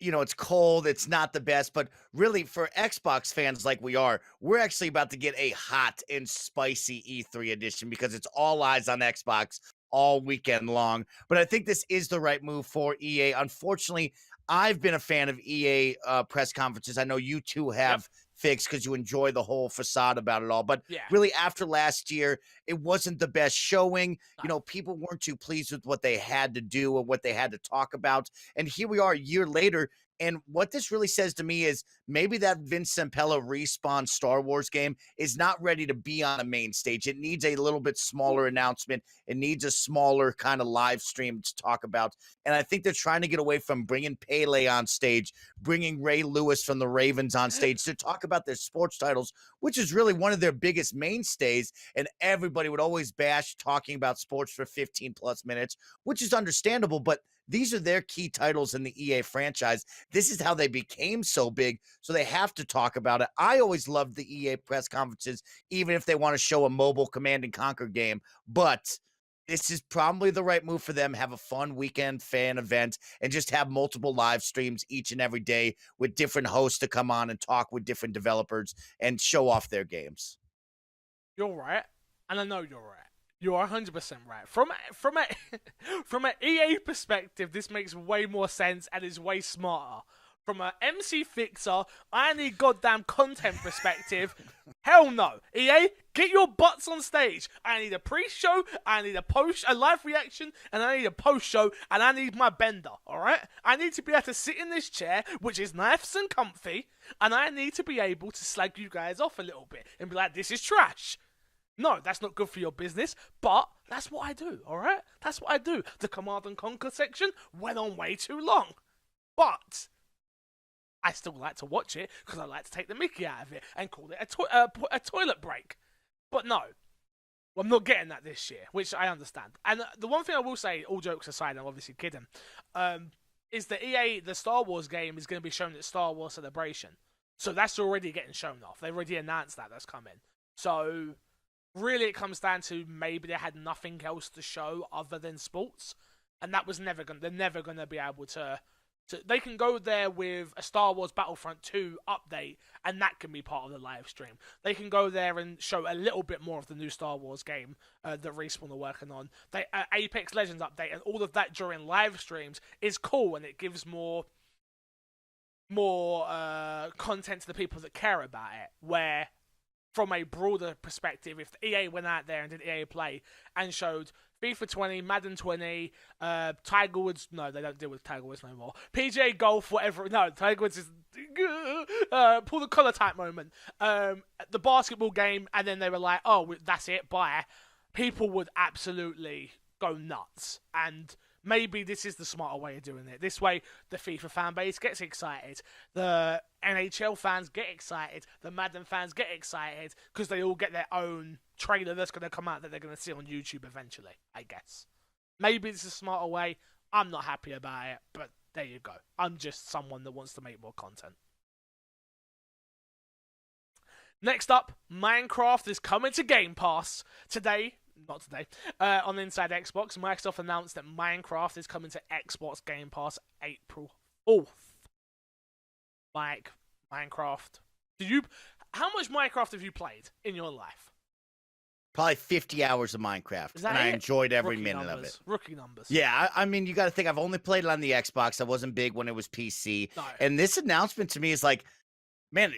it's cold. It's not the best. But really, for Xbox fans like we are, we're actually about to get a hot and spicy E3 edition because it's all eyes on Xbox all weekend long. But I think this is the right move for EA. Unfortunately, I've been a fan of EA press conferences. I know you two have, Fixed, because you enjoy the whole facade about it all. But really, after last year, it wasn't the best showing. People weren't too pleased with what they had to do and what they had to talk about. And here we are a year later. And what this really says to me is maybe that Vince Zampella Respawn Star Wars game is not ready to be on a main stage. It needs a little bit smaller announcement. It needs a smaller kind of live stream to talk about. And I think they're trying to get away from bringing Pele on stage, bringing Ray Lewis from the Ravens on stage to talk about their sports titles, which is really one of their biggest mainstays. And everybody would always bash talking about sports for 15 plus minutes, which is understandable, but these are their key titles in the EA franchise. This is how they became so big, so they have to talk about it. I always loved the EA press conferences, even if they want to show a mobile Command and Conquer game. But this is probably the right move for them. Have a fun weekend fan event and just have multiple live streams each and every day with different hosts to come on and talk with different developers and show off their games. You're right, and I know you're right. You're 100% right. From an EA perspective, this makes way more sense and is way smarter. From a MC Fixer, I need goddamn content perspective, hell no. EA, get your butts on stage. I need a pre-show, I need a live reaction, and I need a post-show, and I need my bender, alright? I need to be able to sit in this chair, which is nice and comfy, and I need to be able to slag you guys off a little bit and be like, this is trash. No, that's not good for your business, but that's what I do, alright? That's what I do. The Command and Conquer section went on way too long. But I still like to watch it because I like to take the mickey out of it and call it a toilet break. But no, I'm not getting that this year, which I understand. And the one thing I will say, all jokes aside, I'm obviously kidding, is that EA, the Star Wars game, is going to be shown at Star Wars Celebration. So that's already getting shown off. They've already announced that's coming. So really, it comes down to maybe they had nothing else to show other than sports, and that was they're never going to be able to. They can go there with a Star Wars Battlefront 2 update, and that can be part of the live stream. They can go there and show a little bit more of the new Star Wars game that Respawn are working on. Apex Legends update and all of that during live streams is cool, and it gives more content to the people that care about it. Where, from a broader perspective, if the EA went out there and did EA Play and showed FIFA 20, Madden 20, Tiger Woods, no, they don't deal with Tiger Woods no more. PGA Golf, whatever, no, Tiger Woods is, pull the collar type moment. The basketball game, and then they were like, oh, that's it, bye. People would absolutely go nuts, and maybe this is the smarter way of doing it. This way, the FIFA fan base gets excited. The NHL fans get excited. The Madden fans get excited because they all get their own trailer that's going to come out that they're going to see on YouTube eventually, I guess. Maybe it's a smarter way. I'm not happy about it, but there you go. I'm just someone that wants to make more content. Next up, Minecraft is coming to Game Pass today. Not today. On Inside Xbox, Microsoft announced that Minecraft is coming to Xbox Game Pass April 4th. Like, Minecraft. How much Minecraft have you played in your life? Probably 50 hours of Minecraft, and I enjoyed every minute of it. Rookie numbers. Yeah, I mean, you got to think, I've only played it on the Xbox. I wasn't big when it was PC. No. And this announcement to me is like, man,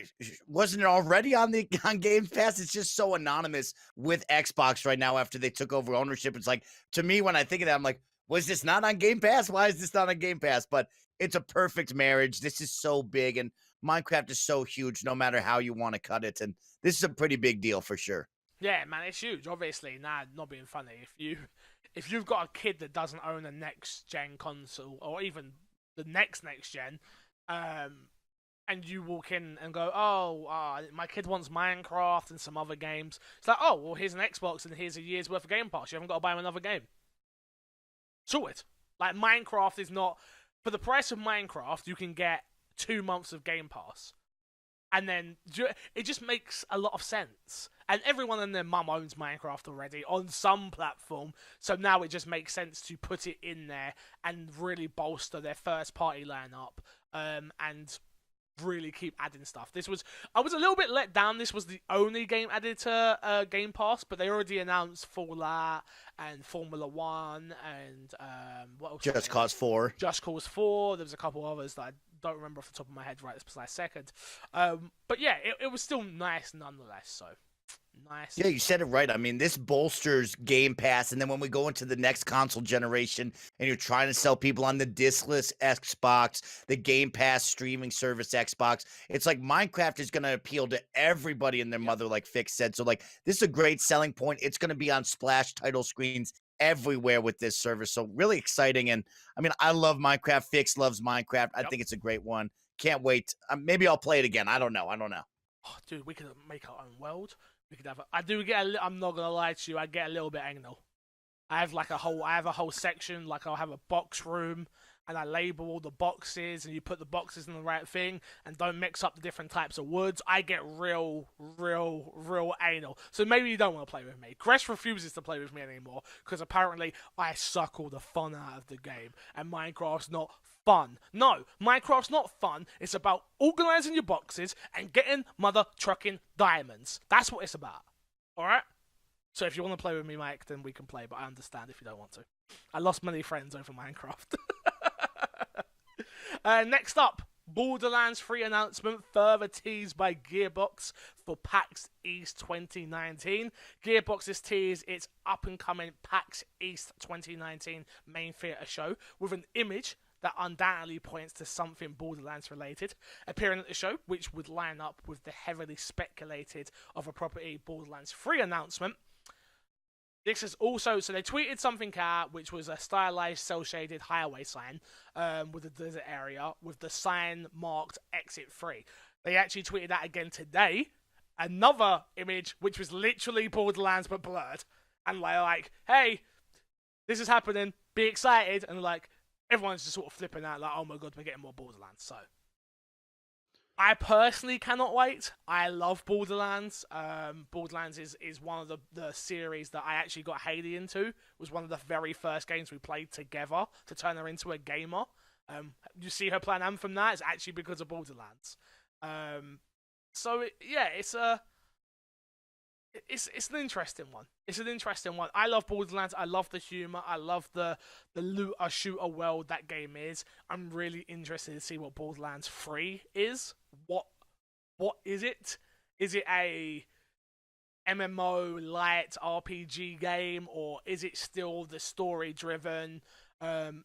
wasn't it already on Game Pass? It's just so anonymous with Xbox right now after they took over ownership. It's like, to me, when I think of that, I'm like, was this not on Game Pass? Why is this not on Game Pass? But it's a perfect marriage. This is so big, and Minecraft is so huge no matter how you want to cut it. And this is a pretty big deal for sure. Yeah, man, it's huge. Obviously, not being funny. If you've got a kid that doesn't own a next-gen console, or even the next gen, and you walk in and go, my kid wants Minecraft and some other games. It's like, oh, well, here's an Xbox and here's a year's worth of Game Pass. You haven't got to buy him another game. Sorted. Like, Minecraft is not... For the price of Minecraft, you can get 2 months of Game Pass. And then it just makes a lot of sense. And everyone and their mum owns Minecraft already on some platform. So now it just makes sense to put it in there and really bolster their first-party lineup. And really keep adding stuff. I was a little bit let down. This was the only game added to Game Pass, but they already announced Fallout and Formula 1 and what else? Just Cause 4. Just Cause 4. There was a couple others that I don't remember off the top of my head right this precise second. But yeah, it was still nice nonetheless. So nice. Yeah, you said it right. I mean, this bolsters Game Pass, and then when we go into the next console generation and you're trying to sell people on the discless Xbox, the Game Pass streaming service Xbox, it's like Minecraft is going to appeal to everybody and their mother, like Fix said. So, like, this is a great selling point. It's going to be on splash title screens everywhere with this service. So, really exciting. And, I mean, I love Minecraft. Fix loves Minecraft. I think it's a great one. Can't wait. Maybe I'll play it again. I don't know. Oh, dude, we could make our own world. We could have. I'm not gonna lie to you. I get a little bit anal. I have a whole section. Like, I'll have a box room, and I label all the boxes, and you put the boxes in the right thing, and don't mix up the different types of woods. I get real anal. So maybe you don't want to play with me. Gresh refuses to play with me anymore because apparently I suck all the fun out of the game, and Minecraft's not fun. No, Minecraft's not fun. It's about organizing your boxes and getting mother trucking diamonds. That's what it's about. Alright? So if you want to play with me, Mike, then we can play, but I understand if you don't want to. I lost many friends over Minecraft. Next up, Borderlands 3 announcement further teased by Gearbox for PAX East 2019. Gearbox has teased its up-and-coming PAX East 2019 main theatre show with an image that undoubtedly points to something Borderlands related appearing at the show, which would line up with the heavily speculated of a property Borderlands 3 announcement. This is also, so they tweeted something out, which was a stylized, cel-shaded highway sign with a desert area with the sign marked Exit 3. They actually tweeted that again today. Another image, which was literally Borderlands but blurred. And they're like, hey, this is happening, be excited. And like, everyone's just sort of flipping out like, oh my god, we're getting more Borderlands. So I personally cannot wait. I love Borderlands. Borderlands is one of the series that I actually got Hayley into. It was one of the very first games we played together to turn her into a gamer. You see her playing Anthem now, it's actually because of Borderlands. It's an interesting one. It's an interesting one. I love Borderlands. I love the humor. I love the looter shooter world that game is. I'm really interested to see what Borderlands 3 is. What is it? Is it a MMO light RPG game, or is it still the story driven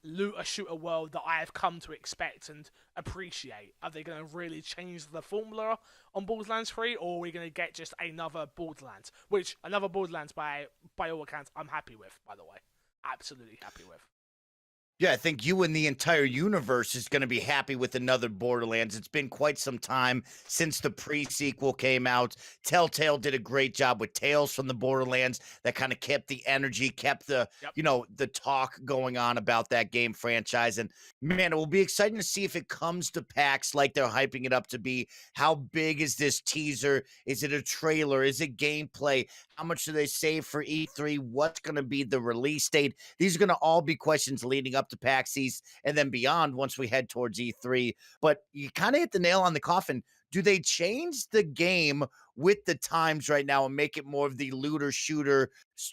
looter shooter world that I have come to expect and appreciate? Are they going to really change the formula on Borderlands 3, or are we going to get just another Borderlands? Which, another Borderlands by all accounts, I'm happy with, by the way. Absolutely happy with. Yeah, I think you and the entire universe is going to be happy with another Borderlands. It's been quite some time since the pre-sequel came out. Telltale did a great job with Tales from the Borderlands that kind of kept the energy, kept the, the talk going on about that game franchise. And man, it will be exciting to see if it comes to PAX like they're hyping it up to be. How big is this teaser? Is it a trailer? Is it gameplay? How much do they save for E3? What's going to be the release date? These are going to all be questions leading up to PAX East and then beyond once we head towards E3. But you kind of hit the nail on the coffin. Do they change the game with the times right now and make it more of the looter shooter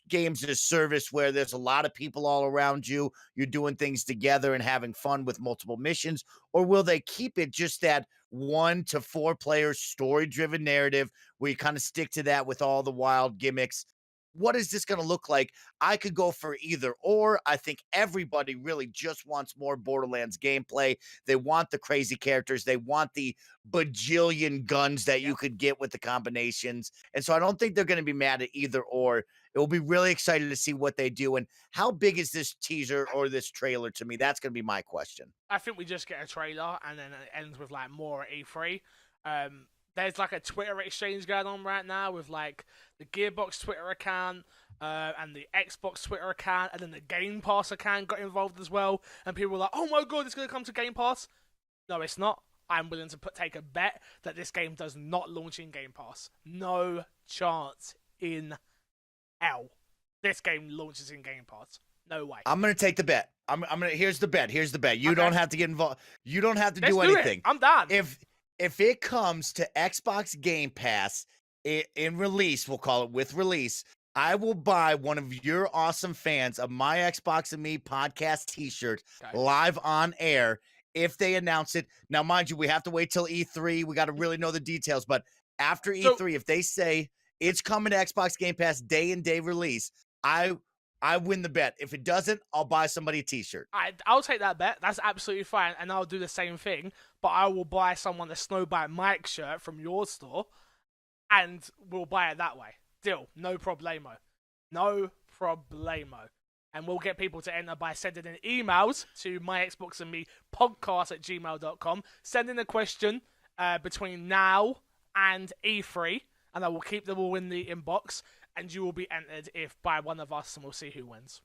games as a service where there's a lot of people all around you, you're doing things together and having fun with multiple missions? Or will they keep it just that 1 to 4 player story driven narrative where you kind of stick to that with all the wild gimmicks? What is this going to look like? I could go for either or. I think everybody really just wants more Borderlands gameplay. They want the crazy characters. They want the bajillion guns that you could get with the combinations. And so I don't think they're going to be mad at either or. It will be really exciting to see what they do. And how big is this teaser or this trailer to me? That's going to be my question. I think we just get a trailer and then it ends with like more at E3. There's like a Twitter exchange going on right now with like the Gearbox Twitter account and the Xbox Twitter account, and then the Game Pass account got involved as well. And people were like, "Oh my god, it's going to come to Game Pass." No, it's not. I'm willing to take a bet that this game does not launch in Game Pass. No chance in hell this game launches in Game Pass. No way. I'm gonna take the bet. I'm gonna. Here's the bet. You don't have to get involved. You don't have to do anything. I'm done. If it comes to Xbox Game Pass in release, we'll call it with release, I will buy one of your awesome fans of My Xbox and Me podcast t-shirt live on air if they announce it. Now, mind you, we have to wait till E3. We got to really know the details. But after E3, if they say it's coming to Xbox Game Pass day and day release, I win the bet. If it doesn't, I'll buy somebody a t-shirt. I'll take that bet. That's absolutely fine. And I'll do the same thing. But I will buy someone a Snowbite Mike shirt from your store. And we'll buy it that way. Deal. No problemo. No problemo. And we'll get people to enter by sending in emails to myxboxandmepodcast@gmail.com. Send in a question between now and E3. And I will keep them all in the inbox. And you will be entered by one of us, and we'll see who wins.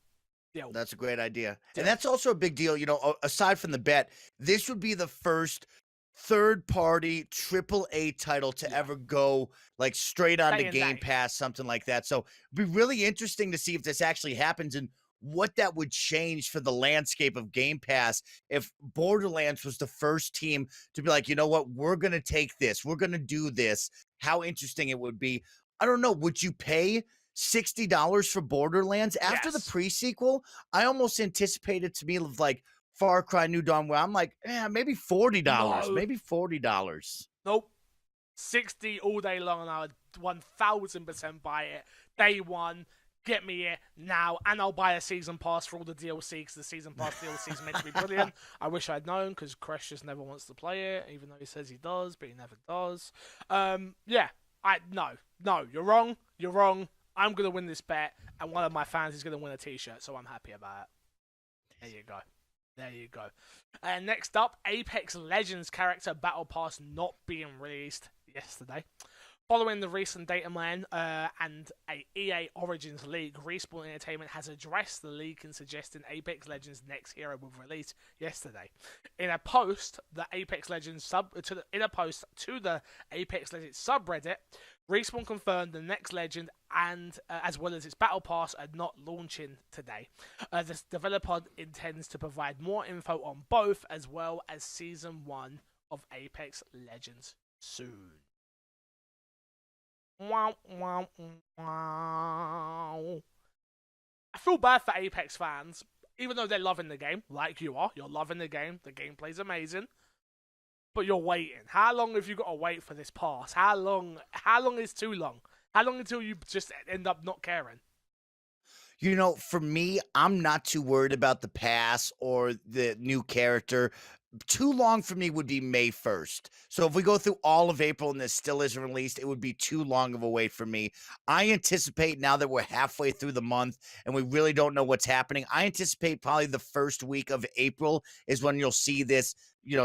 Deal. That's a great idea. Deal. And that's also a big deal. You know, aside from the bet, this would be the first third-party AAA title to ever go like straight onto Game Pass, something like that. So it'd be really interesting to see if this actually happens and what that would change for the landscape of Game Pass if Borderlands was the first team to be like, you know what, we're going to take this. We're going to do this. How interesting it would be. I don't know. Would you pay $60 for Borderlands. After the Yes. pre-sequel, I almost anticipated to me like Far Cry New Dawn, where I'm like, maybe $40, No. maybe $40. Nope. 60 all day long, and I would 1000% buy it. Day one, get me it now, and I'll buy a season pass for all the DLC, because the season pass DLC is meant to be brilliant. I wish I'd known, because Crash just never wants to play it, even though he says he does, but he never does. Yeah, no, you're wrong. You're wrong. I'm gonna win this bet, and one of my fans is gonna win a T-shirt, so I'm happy about it. There you go. There you go. And next up, Apex Legends character Battle Pass not being released yesterday. Following the recent data mine and a EA Origins leak, Respawn Entertainment has addressed the leak in suggesting Apex Legends' next hero will release yesterday. In a post, the Apex Legends to the Apex Legends subreddit, Respawn confirmed the next Legend and as well as its Battle Pass are not launching today. The developer intends to provide more info on both, as well as Season 1 of Apex Legends soon. Wow, wow, wow. I feel bad for Apex fans, even though they're loving the game, like you are. You're loving the gameplay's amazing. But you're waiting. How long have you got to wait for this pass? How long is too long? How long until you just end up not caring? You know, for me, I'm not too worried about the pass or the new character. Too long for me would be May 1st. So if we go through all of April and this still isn't released, it would be too long of a wait for me. I anticipate, now that we're halfway through the month and we really don't know what's happening, I anticipate probably the first week of April is when you'll see this,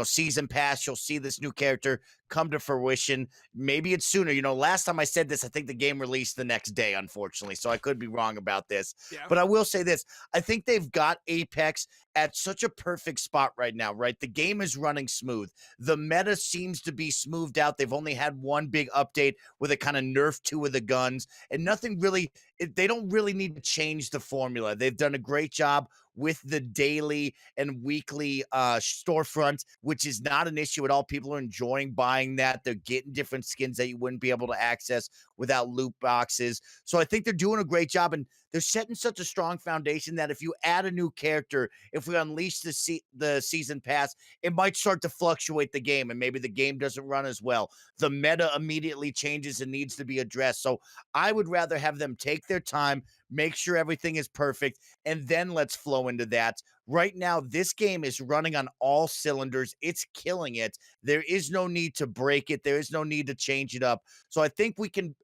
season pass. You'll see this new character come to fruition. Maybe it's sooner. Last time I said this, I think the game released the next day, unfortunately. So I could be wrong about this. Yeah. But I will say this. I think they've got Apex at such a perfect spot right now, right? The game is running smooth. The meta seems to be smoothed out. They've only had one big update where they kind of nerfed two of the guns, and nothing really, they don't really need to change the formula. They've done a great job with the daily and weekly storefront, which is not an issue at all. People are enjoying buying that. They're getting different skins that you wouldn't be able to access without loot boxes. So I think they're doing a great job, and they're setting such a strong foundation that if you add a new character, if we unleash the season pass, it might start to fluctuate the game, and maybe the game doesn't run as well. The meta immediately changes and needs to be addressed. So I would rather have them take their time, make sure everything is perfect, and then let's flow into that. Right now, this game is running on all cylinders. It's killing it. There is no need to break it. There is no need to change it up. So I think we can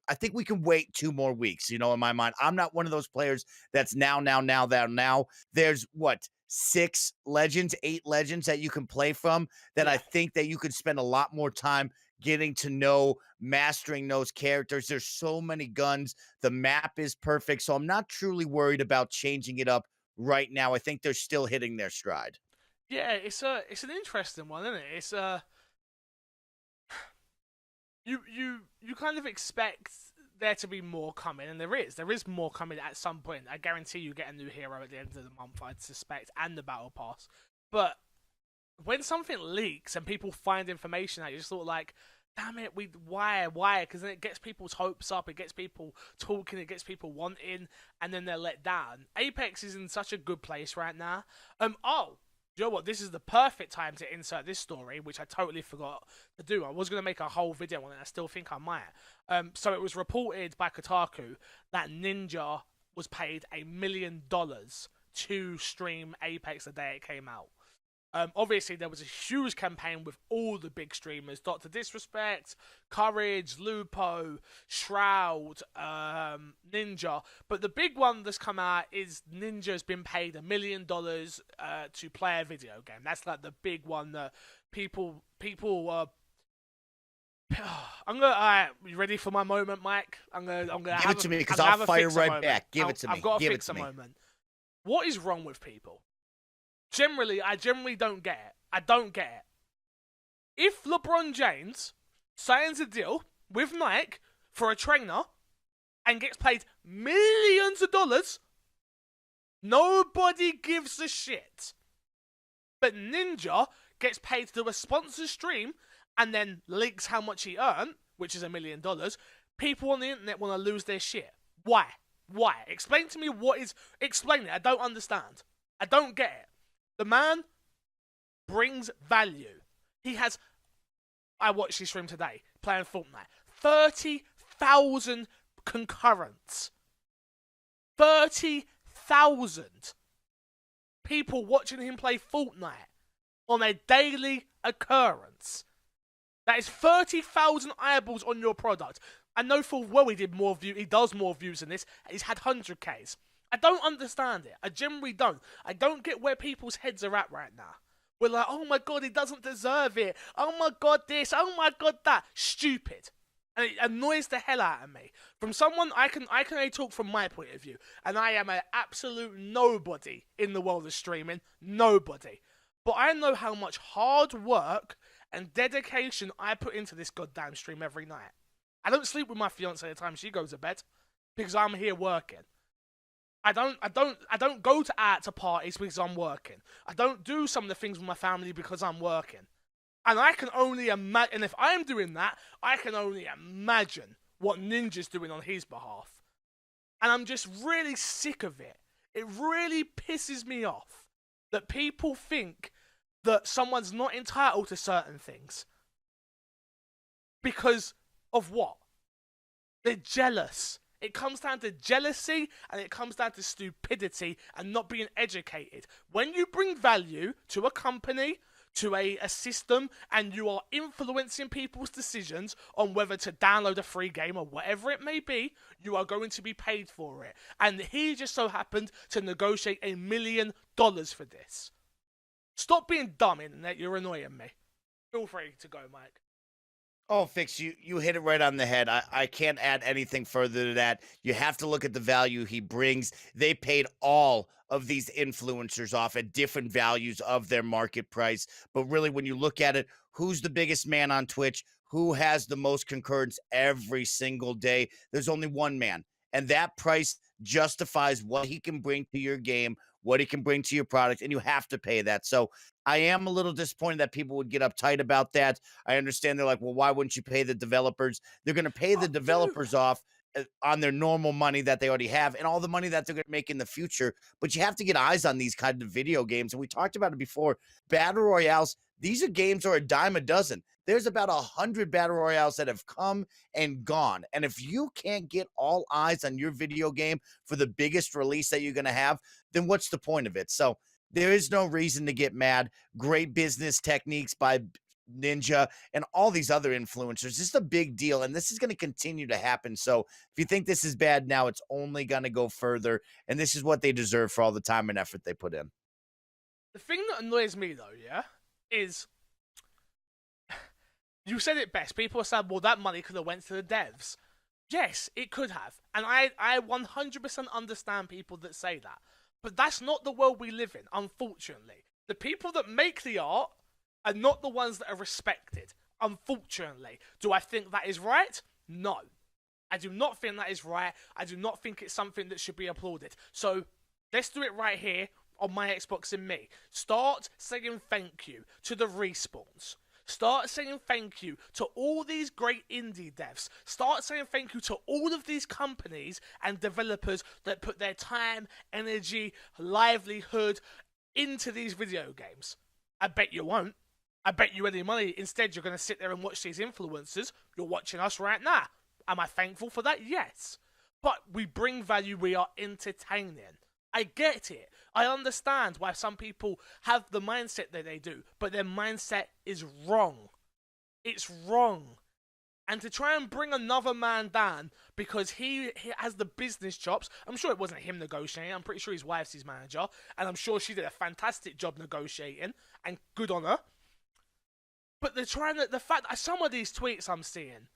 wait 2 more weeks, in my mind. I'm not one of those players that's now. There's 8 legends that you can play from that I think that you could spend a lot more time getting to know, mastering those characters. There's so many guns. The map is perfect. So I'm not truly worried about changing it up right now. I think they're still hitting their stride. Yeah, it's an interesting one, isn't it? It's you kind of expect there to be more coming, and there is more coming at some point. I guarantee you get a new hero at the end of the month, I'd suspect, and the battle pass. But when something leaks and people find information out, you just thought like, damn it, why? Because then it gets people's hopes up, it gets people talking, it gets people wanting, and then they're let down. Apex is in such a good place right now. You know what? This is the perfect time to insert this story, which I totally forgot to do. I was going to make a whole video on it. I still think I might. So it was reported by Kotaku that Ninja was paid $1 million to stream Apex the day it came out. Obviously, there was a huge campaign with all the big streamers: Dr. Disrespect, Courage, Lupo, Shroud, Ninja. But the big one that's come out is Ninja's been paid $1 million to play a video game. That's like the big one that people. You ready for my moment, Mike? I'm gonna give it to me, because I'll fire right back. Give it to me. I've got to fix a moment. What is wrong with people? I generally don't get it. I don't get it. If LeBron James signs a deal with Nike for a trainer and gets paid millions of dollars, nobody gives a shit. But Ninja gets paid to do a sponsored stream and then leaks how much he earned, which is $1 million. People on the internet want to lose their shit. Why? Why? Explain to me what is... Explain it. I don't understand. I don't get it. The man brings value. He has... I watched his stream today, playing Fortnite. 30,000 concurrents. 30,000 people watching him play Fortnite on a daily occurrence. That is 30,000 eyeballs on your product. I know full well he does more views than this. He's had 100Ks. I don't understand it. I generally don't. I don't get where people's heads are at right now. We're like, oh my god, he doesn't deserve it. Oh my god, this. Oh my god, that. Stupid. And it annoys the hell out of me. From someone, I can only talk from my point of view. And I am an absolute nobody in the world of streaming. Nobody. But I know how much hard work and dedication I put into this goddamn stream every night. I don't sleep with my fiance at the time she goes to bed because I'm here working. I don't go to parties because I'm working. I don't do some of the things with my family because I'm working. And I can only imagine, and if I'm doing that, I can only imagine what Ninja's doing on his behalf. And I'm just really sick of it. It really pisses me off that people think that someone's not entitled to certain things. Because of what? They're jealous. It comes down to jealousy and it comes down to stupidity and not being educated. When you bring value to a company, to a system, and you are influencing people's decisions on whether to download a free game or whatever it may be, you are going to be paid for it. And he just so happened to negotiate $1 million for this. Stop being dumb, internet. You're annoying me. Feel free to go, Mike. Oh, Fix, you hit it right on the head. I can't add anything further to that. You have to look at the value he brings. They paid all of these influencers off at different values of their market price. But really, when you look at it, who's the biggest man on Twitch? Who has the most concurrence every single day? There's only one man. And that price justifies what he can bring to your game, what he can bring to your product, and you have to pay that. So I am a little disappointed that people would get uptight about that. I understand they're like, well, why wouldn't you pay the developers? They're going to pay the developers off on their normal money that they already have and all the money that they're going to make in the future. But you have to get eyes on these kind of video games. And we talked about it before. Battle Royales, these are games are a dime a dozen. There's about 100 Battle Royales that have come and gone. And if you can't get all eyes on your video game for the biggest release that you're going to have, then what's the point of it? So there is no reason to get mad. Great business techniques by Ninja and all these other influencers. This is a big deal, and this is going to continue to happen. So if you think this is bad now, it's only going to go further, and this is what they deserve for all the time and effort they put in. The thing that annoys me, though, yeah, is you said it best. People said, well, that money could have went to the devs. Yes, it could have. And I 100% understand people that say that. But that's not the world we live in, unfortunately. The people that make the art are not the ones that are respected, unfortunately. Do I think that is right? No. I do not think that is right. I do not think it's something that should be applauded. So let's do it right here on my Xbox and me. Start saying thank you to the respawns. Start saying thank you to all these great indie devs. Start saying thank you to all of these companies and developers that put their time, energy, livelihood into these video games. I bet you won't. I bet you any money. Instead, you're going to sit there and watch these influencers. You're watching us right now. Am I thankful for that? Yes. But we bring value. We are entertaining. I get it. I understand why some people have the mindset that they do, but their mindset is wrong. It's wrong. And to try and bring another man down because he has the business chops, I'm sure it wasn't him negotiating, I'm pretty sure his wife's his manager, and I'm sure she did a fantastic job negotiating, and good on her. But they're trying to, the fact that some of these tweets I'm seeing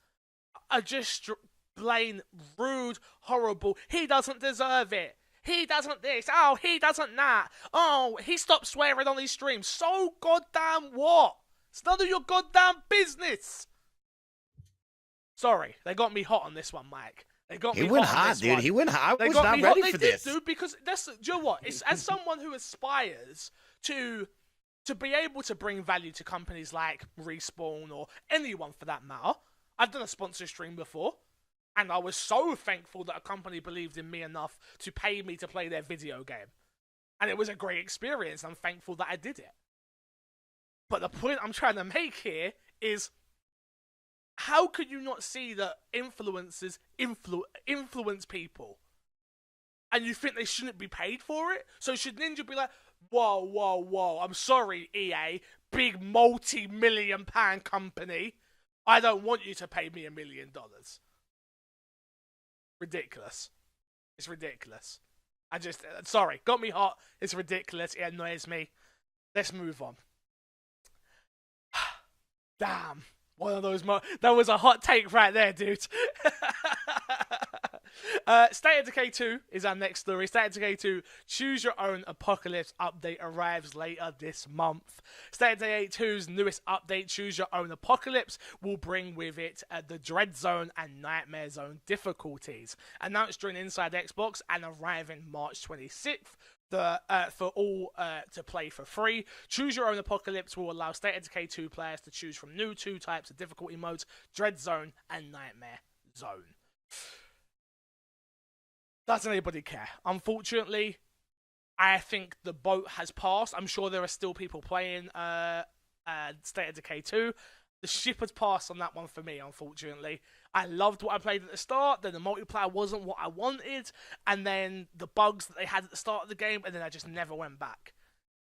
are just plain rude, horrible. He doesn't deserve it. He doesn't this. Oh, he doesn't that. Oh, he stopped swearing on his stream. So goddamn what? It's none of your goddamn business. Sorry, they got me hot on this one, Mike. They got me hot, dude. He went hot. I was not ready for this. They did, dude, because that's, do you know what? It's as someone who aspires to be able to bring value to companies like Respawn or anyone for that matter. I've done a sponsor stream before. And I was so thankful that a company believed in me enough to pay me to play their video game. And it was a great experience. I'm thankful that I did it. But the point I'm trying to make here is, how could you not see that influencers influence people? And you think they shouldn't be paid for it? So should Ninja be like, whoa, whoa, whoa, I'm sorry, EA, big multi-million-pound company, I don't want you to pay me $1 million. Ridiculous. It's ridiculous. Sorry, got me hot. It's ridiculous. It annoys me. Let's move on. Damn. One of those that was a hot take right there, dude. State of Decay 2 is our next story. State of Decay 2 Choose Your Own Apocalypse update arrives later this month. State of Decay 2's newest update, Choose Your Own Apocalypse, will bring with it the Dread Zone and Nightmare Zone difficulties. Announced during Inside Xbox and arriving March 26th. For all to play for free. Choose Your Own Apocalypse will allow State of Decay 2 players to choose from new 2 types of difficulty modes, Dread Zone and Nightmare Zone. Doesn't anybody care? Unfortunately, I think the boat has passed. I'm sure there are still people playing State of Decay 2. The ship has passed on that one for me, unfortunately. I loved what I played at the start, then the multiplayer wasn't what I wanted, and then the bugs that they had at the start of the game, and then I just never went back.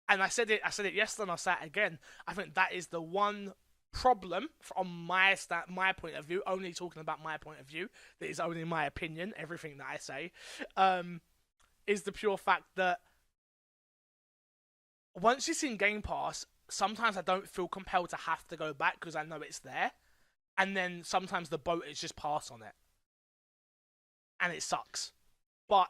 And I said it yesterday, and I'll say it again. I think that is the one problem from my point of view, only talking about my point of view, that is only my opinion, everything that I say, is the pure fact that once it's in Game Pass, sometimes I don't feel compelled to have to go back because I know it's there. And then sometimes the boat is just pass on it. And it sucks. But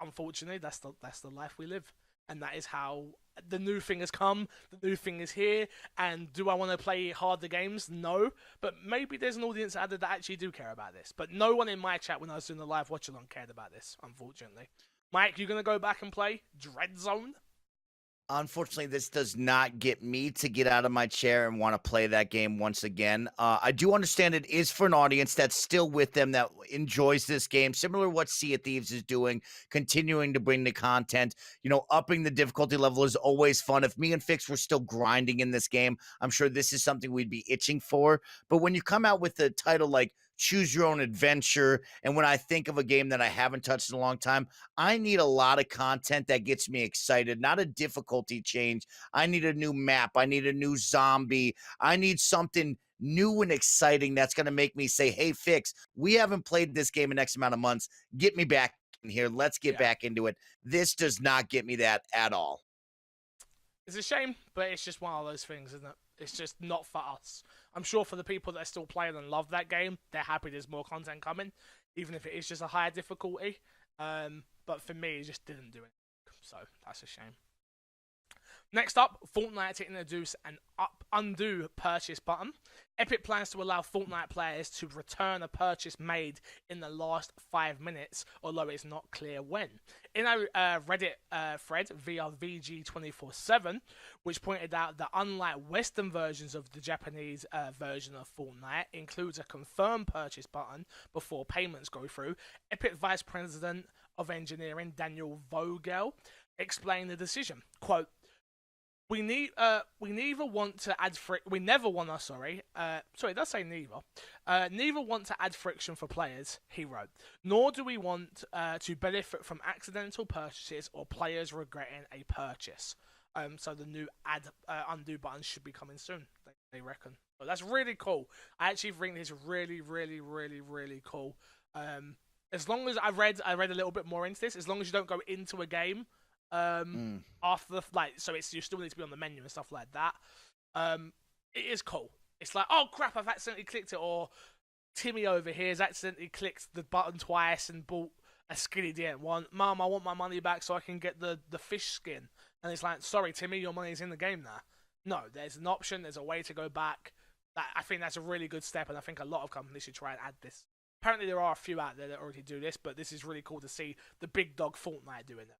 unfortunately, that's the life we live. And that is how the new thing has come. The new thing is here. And do I want to play harder games? No. But maybe there's an audience out there that actually do care about this. But no one in my chat when I was doing the live watch-along cared about this, unfortunately. Mike, you going to go back and play Dread Zone? Unfortunately, this does not get me to get out of my chair and want to play that game once again. I do understand it is for an audience that's still with them, that enjoys this game, similar to what Sea of Thieves is doing, continuing to bring the content. You know, upping the difficulty level is always fun. If me and Fix were still grinding in this game, I'm sure this is something we'd be itching for. But when you come out with a title like Choose Your Own Adventure, and when I think of a game that I haven't touched in a long time, I need a lot of content that gets me excited, not a difficulty change. I need a new map. I need a new zombie. I need something new and exciting that's going to make me say, hey, Fix, we haven't played this game in X amount of months. Get me back in here. Let's get back into it. This does not get me that at all. It's a shame, but it's just one of those things, isn't it? It's just not for us. I'm sure for the people that are still playing and love that game, they're happy there's more content coming, even if it is just a higher difficulty. But for me, it just didn't do it. So that's a shame. Next up, Fortnite to introduce an undo purchase button. Epic plans to allow Fortnite players to return a purchase made in the last 5 minutes, although it's not clear when. In a Reddit thread via VG247, which pointed out that unlike Western versions of the Japanese version of Fortnite, includes a confirm purchase button before payments go through, Epic Vice President of Engineering Daniel Vogel explained the decision. Quote, We neither want to add it does say neither. Neither want to add friction for players, he wrote. Nor do we want to benefit from accidental purchases or players regretting a purchase. So the new undo button should be coming soon, they reckon. So that's really cool. I actually think this is really, really, really, really cool. As long as I read a little bit more into this, as long as you don't go into a game after you still need to be on the menu and stuff like that. It is cool. It's like, oh crap, I've accidentally clicked it, or Timmy over here has accidentally clicked the button twice and bought a skin he didn't want. Mum, I want my money back so I can get the fish skin. And it's like, sorry Timmy, your money's in the game now. No, there's an option, there's a way to go back. I think that's a really good step, and I think a lot of companies should try and add this. Apparently there are a few out there that already do this, but this is really cool to see the big dog Fortnite doing it.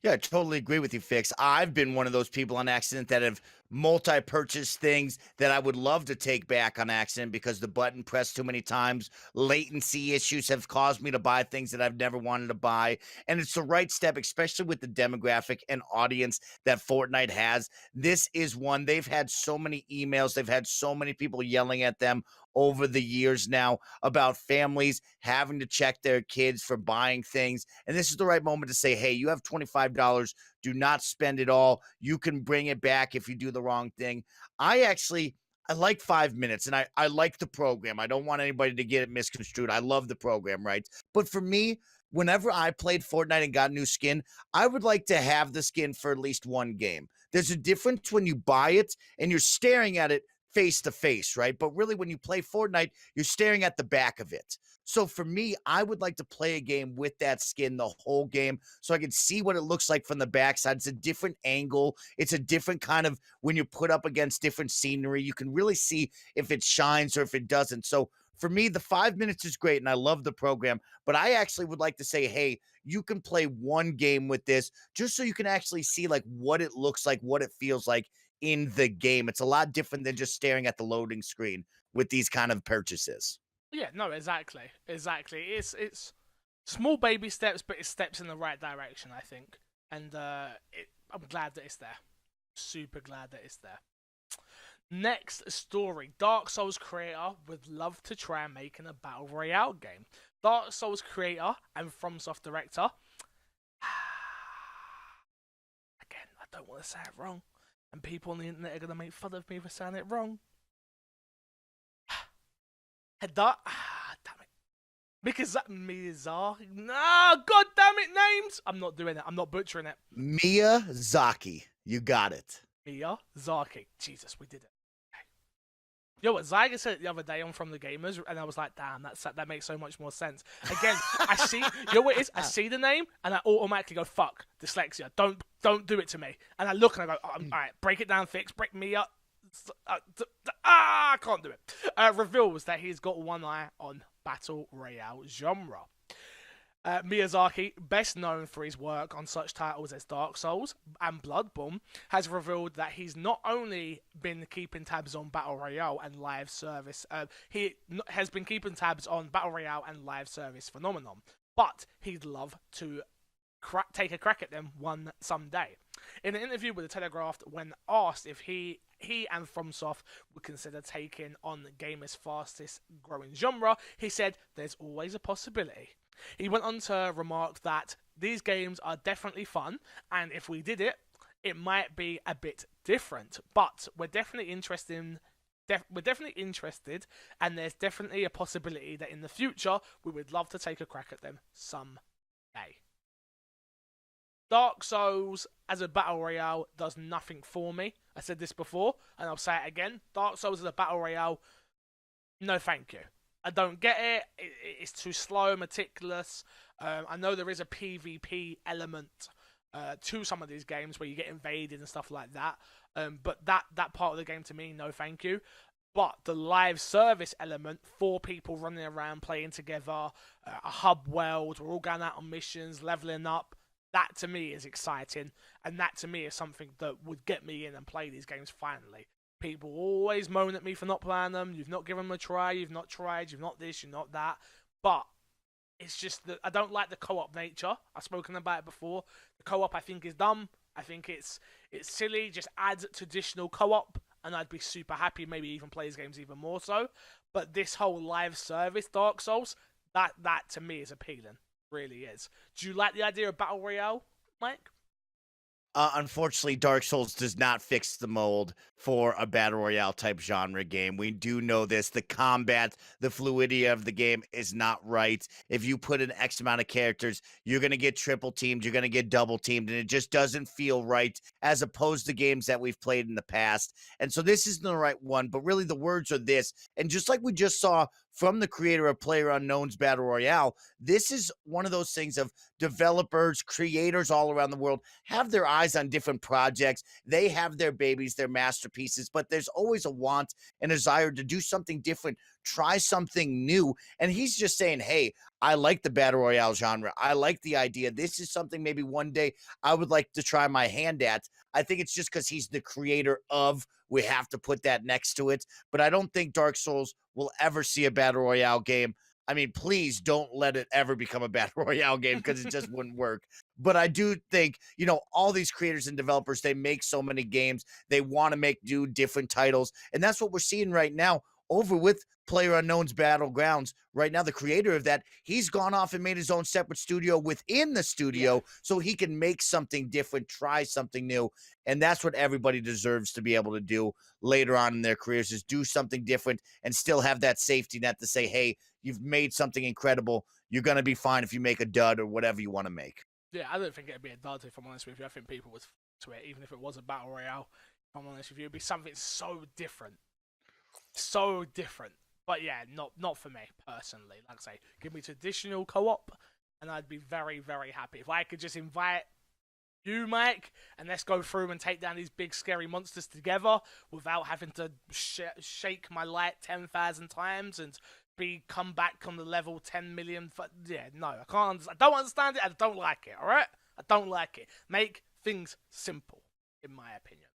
Yeah, I totally agree with you, Fix. I've been one of those people on accident that have multi-purchased things that I would love to take back on accident because the button pressed too many times. Latency issues have caused me to buy things that I've never wanted to buy. And it's the right step, especially with the demographic and audience that Fortnite has. This is one. They've had so many emails, they've had so many people yelling at them over the years now about families having to check their kids for buying things. And this is the right moment to say, hey, you have $25. Do not spend it all. You can bring it back if you do the wrong thing. I like 5 minutes and I like the program. I don't want anybody to get it misconstrued. I love the program, right? But for me, whenever I played Fortnite and got a new skin, I would like to have the skin for at least one game. There's a difference when you buy it and you're staring at it face to face, right? But really, when you play Fortnite, you're staring at the back of it. So for me, I would like to play a game with that skin the whole game so I can see what it looks like from the backside. It's a different angle. It's a different kind of when you're put up against different scenery, you can really see if it shines or if it doesn't. So for me, the 5 minutes is great and I love the program, but I actually would like to say, hey, you can play one game with this just so you can actually see like what it looks like, what it feels like in the game. It's a lot different than just staring at the loading screen with these kind of purchases. Yeah, no, exactly, exactly. It's small baby steps, but it's steps in the right direction, I think. And I'm glad that it's there. Super glad that it's there. Next story. Dark Souls creator would love to try making a Battle Royale game. Dark Souls creator and FromSoft director. Again, I don't want to say it wrong. And people on the internet are going to make fun of me for saying it wrong. Damn it. Because that Miyazaki. No, god damn it, names! I'm not doing it. I'm not butchering it. Miyazaki. You got it. Miyazaki. Jesus, we did it. Okay. You know what, Zyga said it the other day on From the Gamers, and I was like, damn, that makes so much more sense. Again, I see, you know what it is? I see the name, and I automatically go, fuck, dyslexia. Don't do it to me. And I look and I go, all right, break it down, Fix, break me up. I can't do it. Reveals that he's got one eye on Battle Royale genre. Miyazaki, best known for his work on such titles as Dark Souls and Bloodborne, has revealed that he's not only been keeping tabs on Battle Royale and live service, he has been keeping tabs on Battle Royale and live service phenomenon, but he'd love to take a crack at them someday. In an interview with The Telegraph, when asked if he and FromSoft would consider taking on the gamer's fastest growing genre, he said, "There's always a possibility." He went on to remark that these games are definitely fun, and if we did it, it might be a bit different, but we're definitely interested, and there's definitely a possibility that in the future we would love to take a crack at them someday. Dark Souls as a Battle Royale does nothing for me. I said this before, and I'll say it again. Dark Souls as a Battle Royale, no thank you. I don't get it. It's too slow, meticulous. I know there is a PvP element to some of these games where you get invaded and stuff like that. But that part of the game, to me, no thank you. But the live service element, 4 people running around playing together, a hub world, we're all going out on missions, leveling up, that to me is exciting, and that to me is something that would get me in and play these games finally. People always moan at me for not playing them. You've not given them a try, you've not tried, you've not this, you've not that. But it's just that I don't like the co-op nature. I've spoken about it before. The co-op I think is dumb. I think it's silly. Just add traditional co-op and I'd be super happy, maybe even play these games even more so. But this whole live service Dark Souls, that to me is appealing. Really is. Do you like the idea of Battle Royale, Mike? Unfortunately, Dark Souls does not fix the mold for a battle royale type genre game. We do know this. The combat, the fluidity of the game is not right. If you put an X amount of characters, you're going to get triple teamed, you're going to get double teamed, and it just doesn't feel right as opposed to games that we've played in the past. And so this isn't the right one, but really the words are this. And just like we just saw from the creator of PlayerUnknown's Battle Royale. This is one of those things of developers, creators all around the world have their eyes on different projects. They have their babies, their masterpieces, but there's always a want and desire to do something different, try something new. And he's just saying, hey, I like the Battle Royale genre. I like the idea. This is something maybe one day I would like to try my hand at. I think it's just because he's the creator of, we have to put that next to it. But I don't think Dark Souls will ever see a Battle Royale game. I mean, please don't let it ever become a Battle Royale game because it just wouldn't work. But I do think, all these creators and developers, they make so many games. They want to do different titles. And that's what we're seeing right now over with PlayerUnknown's Battlegrounds. Right now, the creator of that, he's gone off and made his own separate studio within the studio so he can make something different, try something new. And that's what everybody deserves to be able to do later on in their careers, is do something different and still have that safety net to say, hey, you've made something incredible. You're going to be fine if you make a dud or whatever you want to make. Yeah, I don't think it'd be a dud, if I'm honest with you. I think people would to it, even if it was a Battle Royale. If I'm honest with you, it'd be something so different. So different. But yeah, not for me, personally. Like I say, give me traditional co-op, and I'd be very, very happy. If I could just invite you, Mike, and let's go through and take down these big, scary monsters together without having to shake my light 10,000 times and come back on the level 10 million. Yeah, no, I can't. I don't understand it. I don't like it, all right? I don't like it. Make things simple, in my opinion.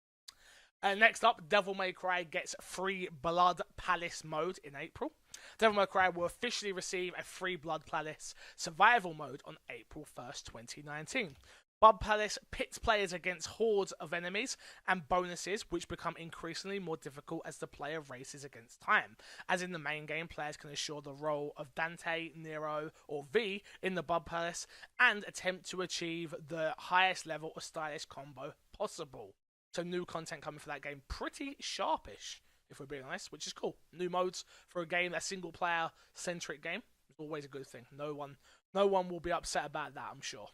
Next up, Devil May Cry gets free Blood Palace mode in April. Devil May Cry will officially receive a free Blood Palace survival mode on April 1st, 2019. Blood Palace pits players against hordes of enemies and bonuses, which become increasingly more difficult as the player races against time. As in the main game, players can assure the role of Dante, Nero, or V in the Blood Palace and attempt to achieve the highest level of stylish combo possible. So new content coming for that game, pretty sharpish, if we're being honest, which is cool. New modes for a game, a single-player centric game, is always a good thing. No one will be upset about that, I'm sure.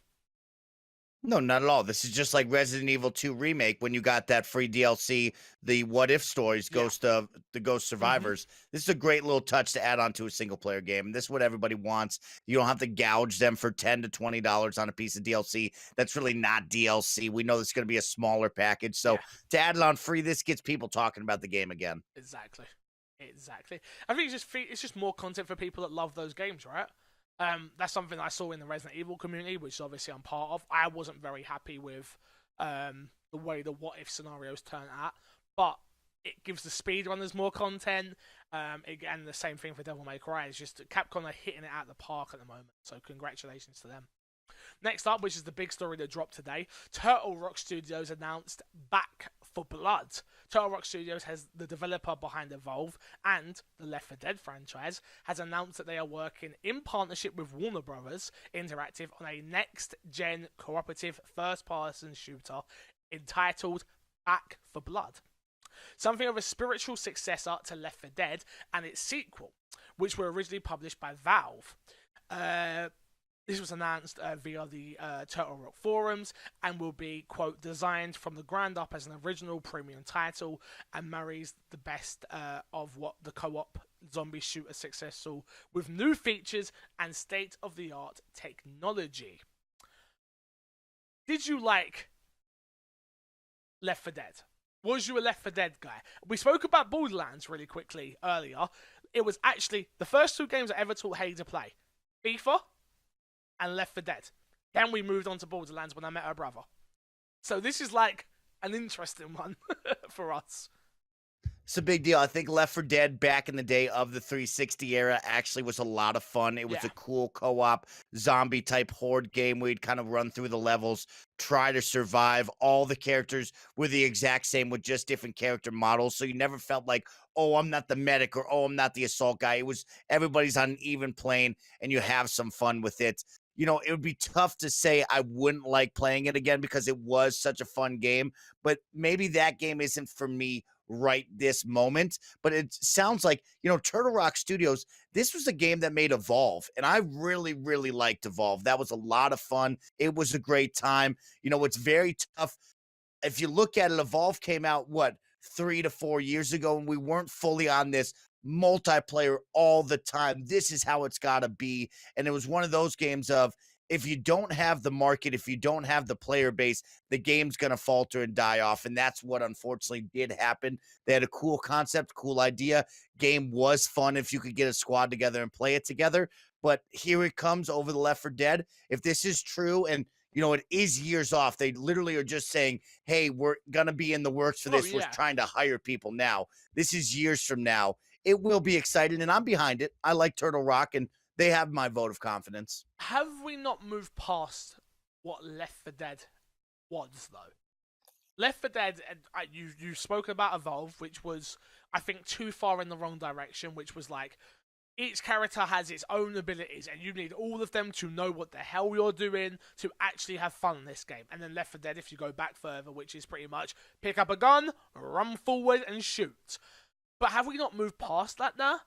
No, not at all. This is just like Resident Evil 2 Remake when you got that free DLC, the What If Stories, the Ghost Survivors. This is a great little touch to add on to a single-player game. This is what everybody wants. You don't have to gouge them for $10 to $20 on a piece of DLC. That's really not DLC. We know this is going to be a smaller package. So to add it on free, this gets people talking about the game again. Exactly. I think it's just more content for people that love those games, right? That's something I saw in the Resident Evil community, which obviously I'm part of. I wasn't very happy with the way the what if scenarios turn out, but it gives the speedrunners more content. Again, the same thing for Devil May Cry. It's just Capcom are hitting it out of the park at the moment, so congratulations to them. Next up, which is the big story that dropped today, Turtle Rock Studios announced Back for Blood. Turtle Rock Studios has the developer behind Evolve and the Left 4 Dead franchise has announced that they are working in partnership with Warner Bros. Interactive on a next-gen cooperative first-person shooter entitled Back for Blood. Something of a spiritual successor to Left 4 Dead and its sequel, which were originally published by Valve. This was announced via the Turtle Rock forums and will be, quote, designed from the ground up as an original premium title and marries the best of what the co-op zombie shooter successful with new features and state-of-the-art technology. Did you like Left 4 Dead? Was you a Left 4 Dead guy? We spoke about Borderlands really quickly earlier. It was actually the first two games I ever taught Haley to play. FIFA and Left 4 Dead. Then we moved on to Borderlands when I met her brother. So this is like an interesting one for us. It's a big deal. I think Left 4 Dead back in the day of the 360 era actually was a lot of fun. It was a cool co-op zombie type horde game where you'd kind of run through the levels, try to survive. All the characters were the exact same with just different character models. So you never felt like, oh, I'm not the medic or oh, I'm not the assault guy. It was everybody's on an even plane and you have some fun with it. You know, it would be tough to say I wouldn't like playing it again because it was such a fun game, but maybe that game isn't for me right this moment. But it sounds like, you know, Turtle Rock Studios, this was a game that made Evolve, and I really, really liked Evolve. That was a lot of fun. It was a great time. You know, it's very tough. If you look at it, Evolve came out, 3 to 4 years ago, and we weren't fully on this multiplayer all the time. This is how it's got to be. And it was one of those games of, if you don't have the market, if you don't have the player base, the game's going to falter and die off. And that's what unfortunately did happen. They had a cool concept, cool idea. Game was fun if you could get a squad together and play it together. But here it comes over the Left 4 Dead. If this is true, and it is years off, they literally are just saying, hey, we're going to be in the works for this. Yeah. We're trying to hire people now. This is years from now. It will be exciting, and I'm behind it. I like Turtle Rock, and they have my vote of confidence. Have we not moved past what Left 4 Dead was, though? Left 4 Dead, you spoke about Evolve, which was, I think, too far in the wrong direction, which was like, each character has its own abilities, and you need all of them to know what the hell you're doing to actually have fun in this game. And then Left 4 Dead, if you go back further, which is pretty much pick up a gun, run forward, and shoot. But have we not moved past that now?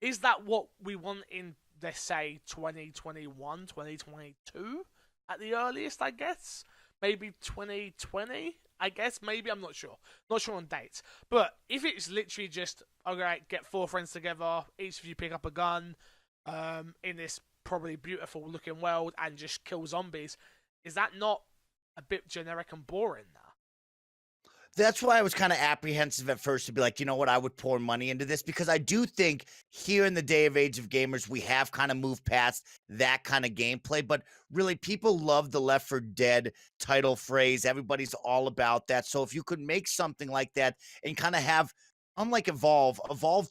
Is that what we want in, let's say, 2021, 2022 at the earliest, I guess? Maybe 2020, I guess? Maybe, I'm not sure. Not sure on dates. But if it's literally just, okay, get 4 friends together, each of you pick up a gun in this probably beautiful looking world and just kill zombies, is that not a bit generic and boring now? That's why I was kind of apprehensive at first to be like, you know what, I would pour money into this, because I do think here in the day of age of gamers, we have kind of moved past that kind of gameplay. But really, people love the Left 4 Dead title phrase. Everybody's all about that. So if you could make something like that and kind of have, unlike Evolve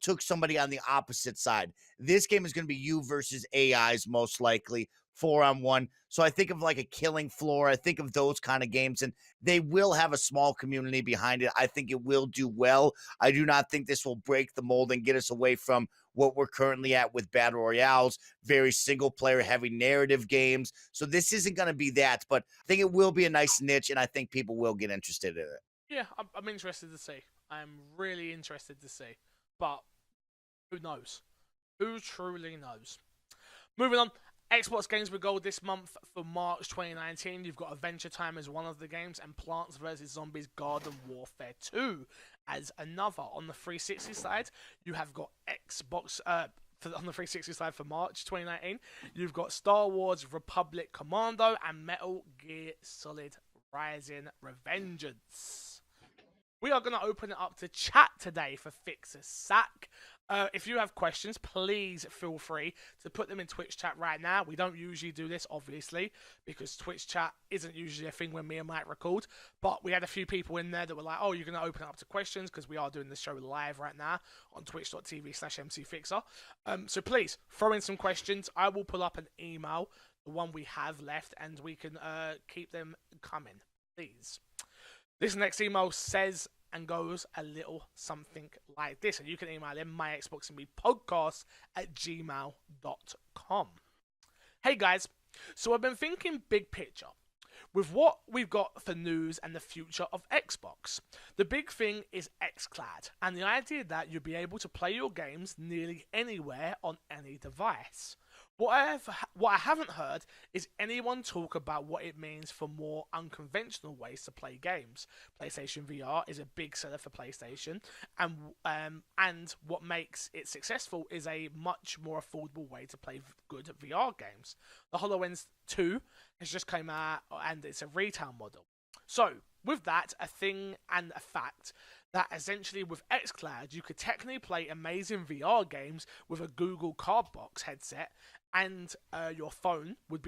took somebody on the opposite side. This game is going to be you versus AIs, most likely 4-on-1. So I think of like a Killing Floor. I think of those kind of games, and they will have a small community behind it. I think it will do well. I do not think this will break the mold and get us away from what we're currently at with battle royales, very single player heavy narrative games. So this isn't going to be that, but I think it will be a nice niche, and I think people will get interested in it. Yeah, I'm interested to see. I'm really interested to see. But who knows? Who truly knows? Moving on. Xbox Games with Gold this month for March 2019. You've got Adventure Time as one of the games, and Plants vs. Zombies Garden Warfare 2 as another. On the 360 side, you have got Xbox... on the 360 side for March 2019, you've got Star Wars Republic Commando and Metal Gear Solid Rising Revengeance. We are going to open it up to chat today for Fixer Sack. If you have questions, please feel free to put them in Twitch chat right now. We don't usually do this, obviously, because Twitch chat isn't usually a thing when me and Mike record. But we had a few people in there that were like, oh, you're going to open it up to questions, because we are doing the show live right now on twitch.tv/mcfixer. So please, throw in some questions. I will pull up an email, the one we have left, and we can keep them coming, please. This next email says and goes a little something like this, and you can email in myxboxandmepodcast@gmail.com. Hey guys, so I've been thinking big picture with what we've got for news and the future of Xbox. The big thing is xCloud, and the idea that you'll be able to play your games nearly anywhere on any device. What I haven't heard is anyone talk about what it means for more unconventional ways to play games. PlayStation VR is a big seller for PlayStation, and what makes it successful is a much more affordable way to play good VR games. The HoloLens 2 has just come out, and it's a retail model. So, with that, a thing and a fact that essentially with xCloud, you could technically play amazing VR games with a Google Cardbox headset, and your phone would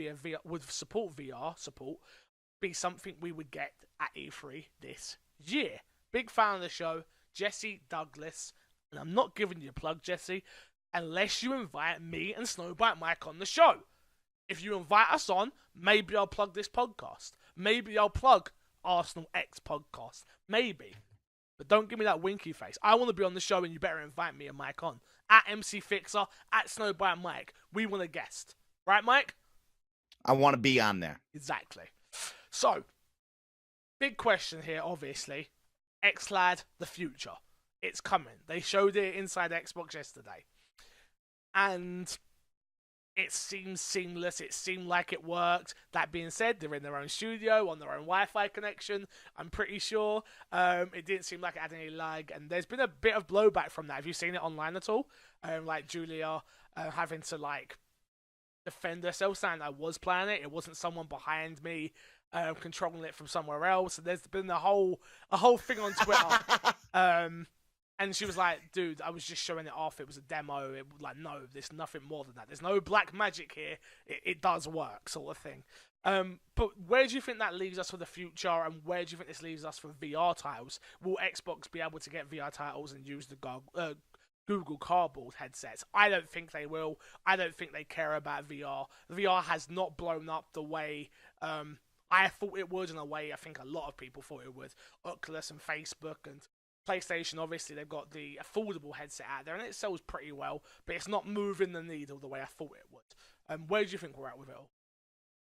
support VR support, be something we would get at E3 this year. Big fan of the show, Jesse Douglas, and I'm not giving you a plug, Jesse, unless you invite me and Snowbite Mike on the show. If you invite us on, maybe I'll plug this podcast. Maybe I'll plug Arsenal X podcast. Maybe. But don't give me that winky face. I want to be on the show, and you better invite me and Mike on. At MC Fixer, at Snowbite Mike. We want a guest. Right, Mike? I want to be on there. Exactly. So, big question here, obviously. xCloud, the future. It's coming. They showed it inside Xbox yesterday. And It seemed seamless. It seemed like it worked. That being said, they're in their own studio on their own Wi-Fi connection. I'm pretty sure. It didn't seem like it had any lag, and there's been a bit of blowback from that. Have you seen it online at all? Like Julia having to like defend herself, saying I was playing it. It wasn't someone behind me controlling it from somewhere else. And there's been a whole thing on Twitter. And she was like, dude, I was just showing it off. It was a demo. It was like, no, there's nothing more than that. There's no black magic here. It does work, sort of thing. But where do you think that leaves us for the future, and where do you think this leaves us for VR titles? Will Xbox be able to get VR titles and use the Google Cardboard headsets? I don't think they will. I don't think they care about VR. VR has not blown up the way I thought it would, in a way I think a lot of people thought it would. Oculus and Facebook and PlayStation, obviously, they've got the affordable headset out there, and it sells pretty well, but it's not moving the needle the way I thought it would. Where do you think we're at with it all?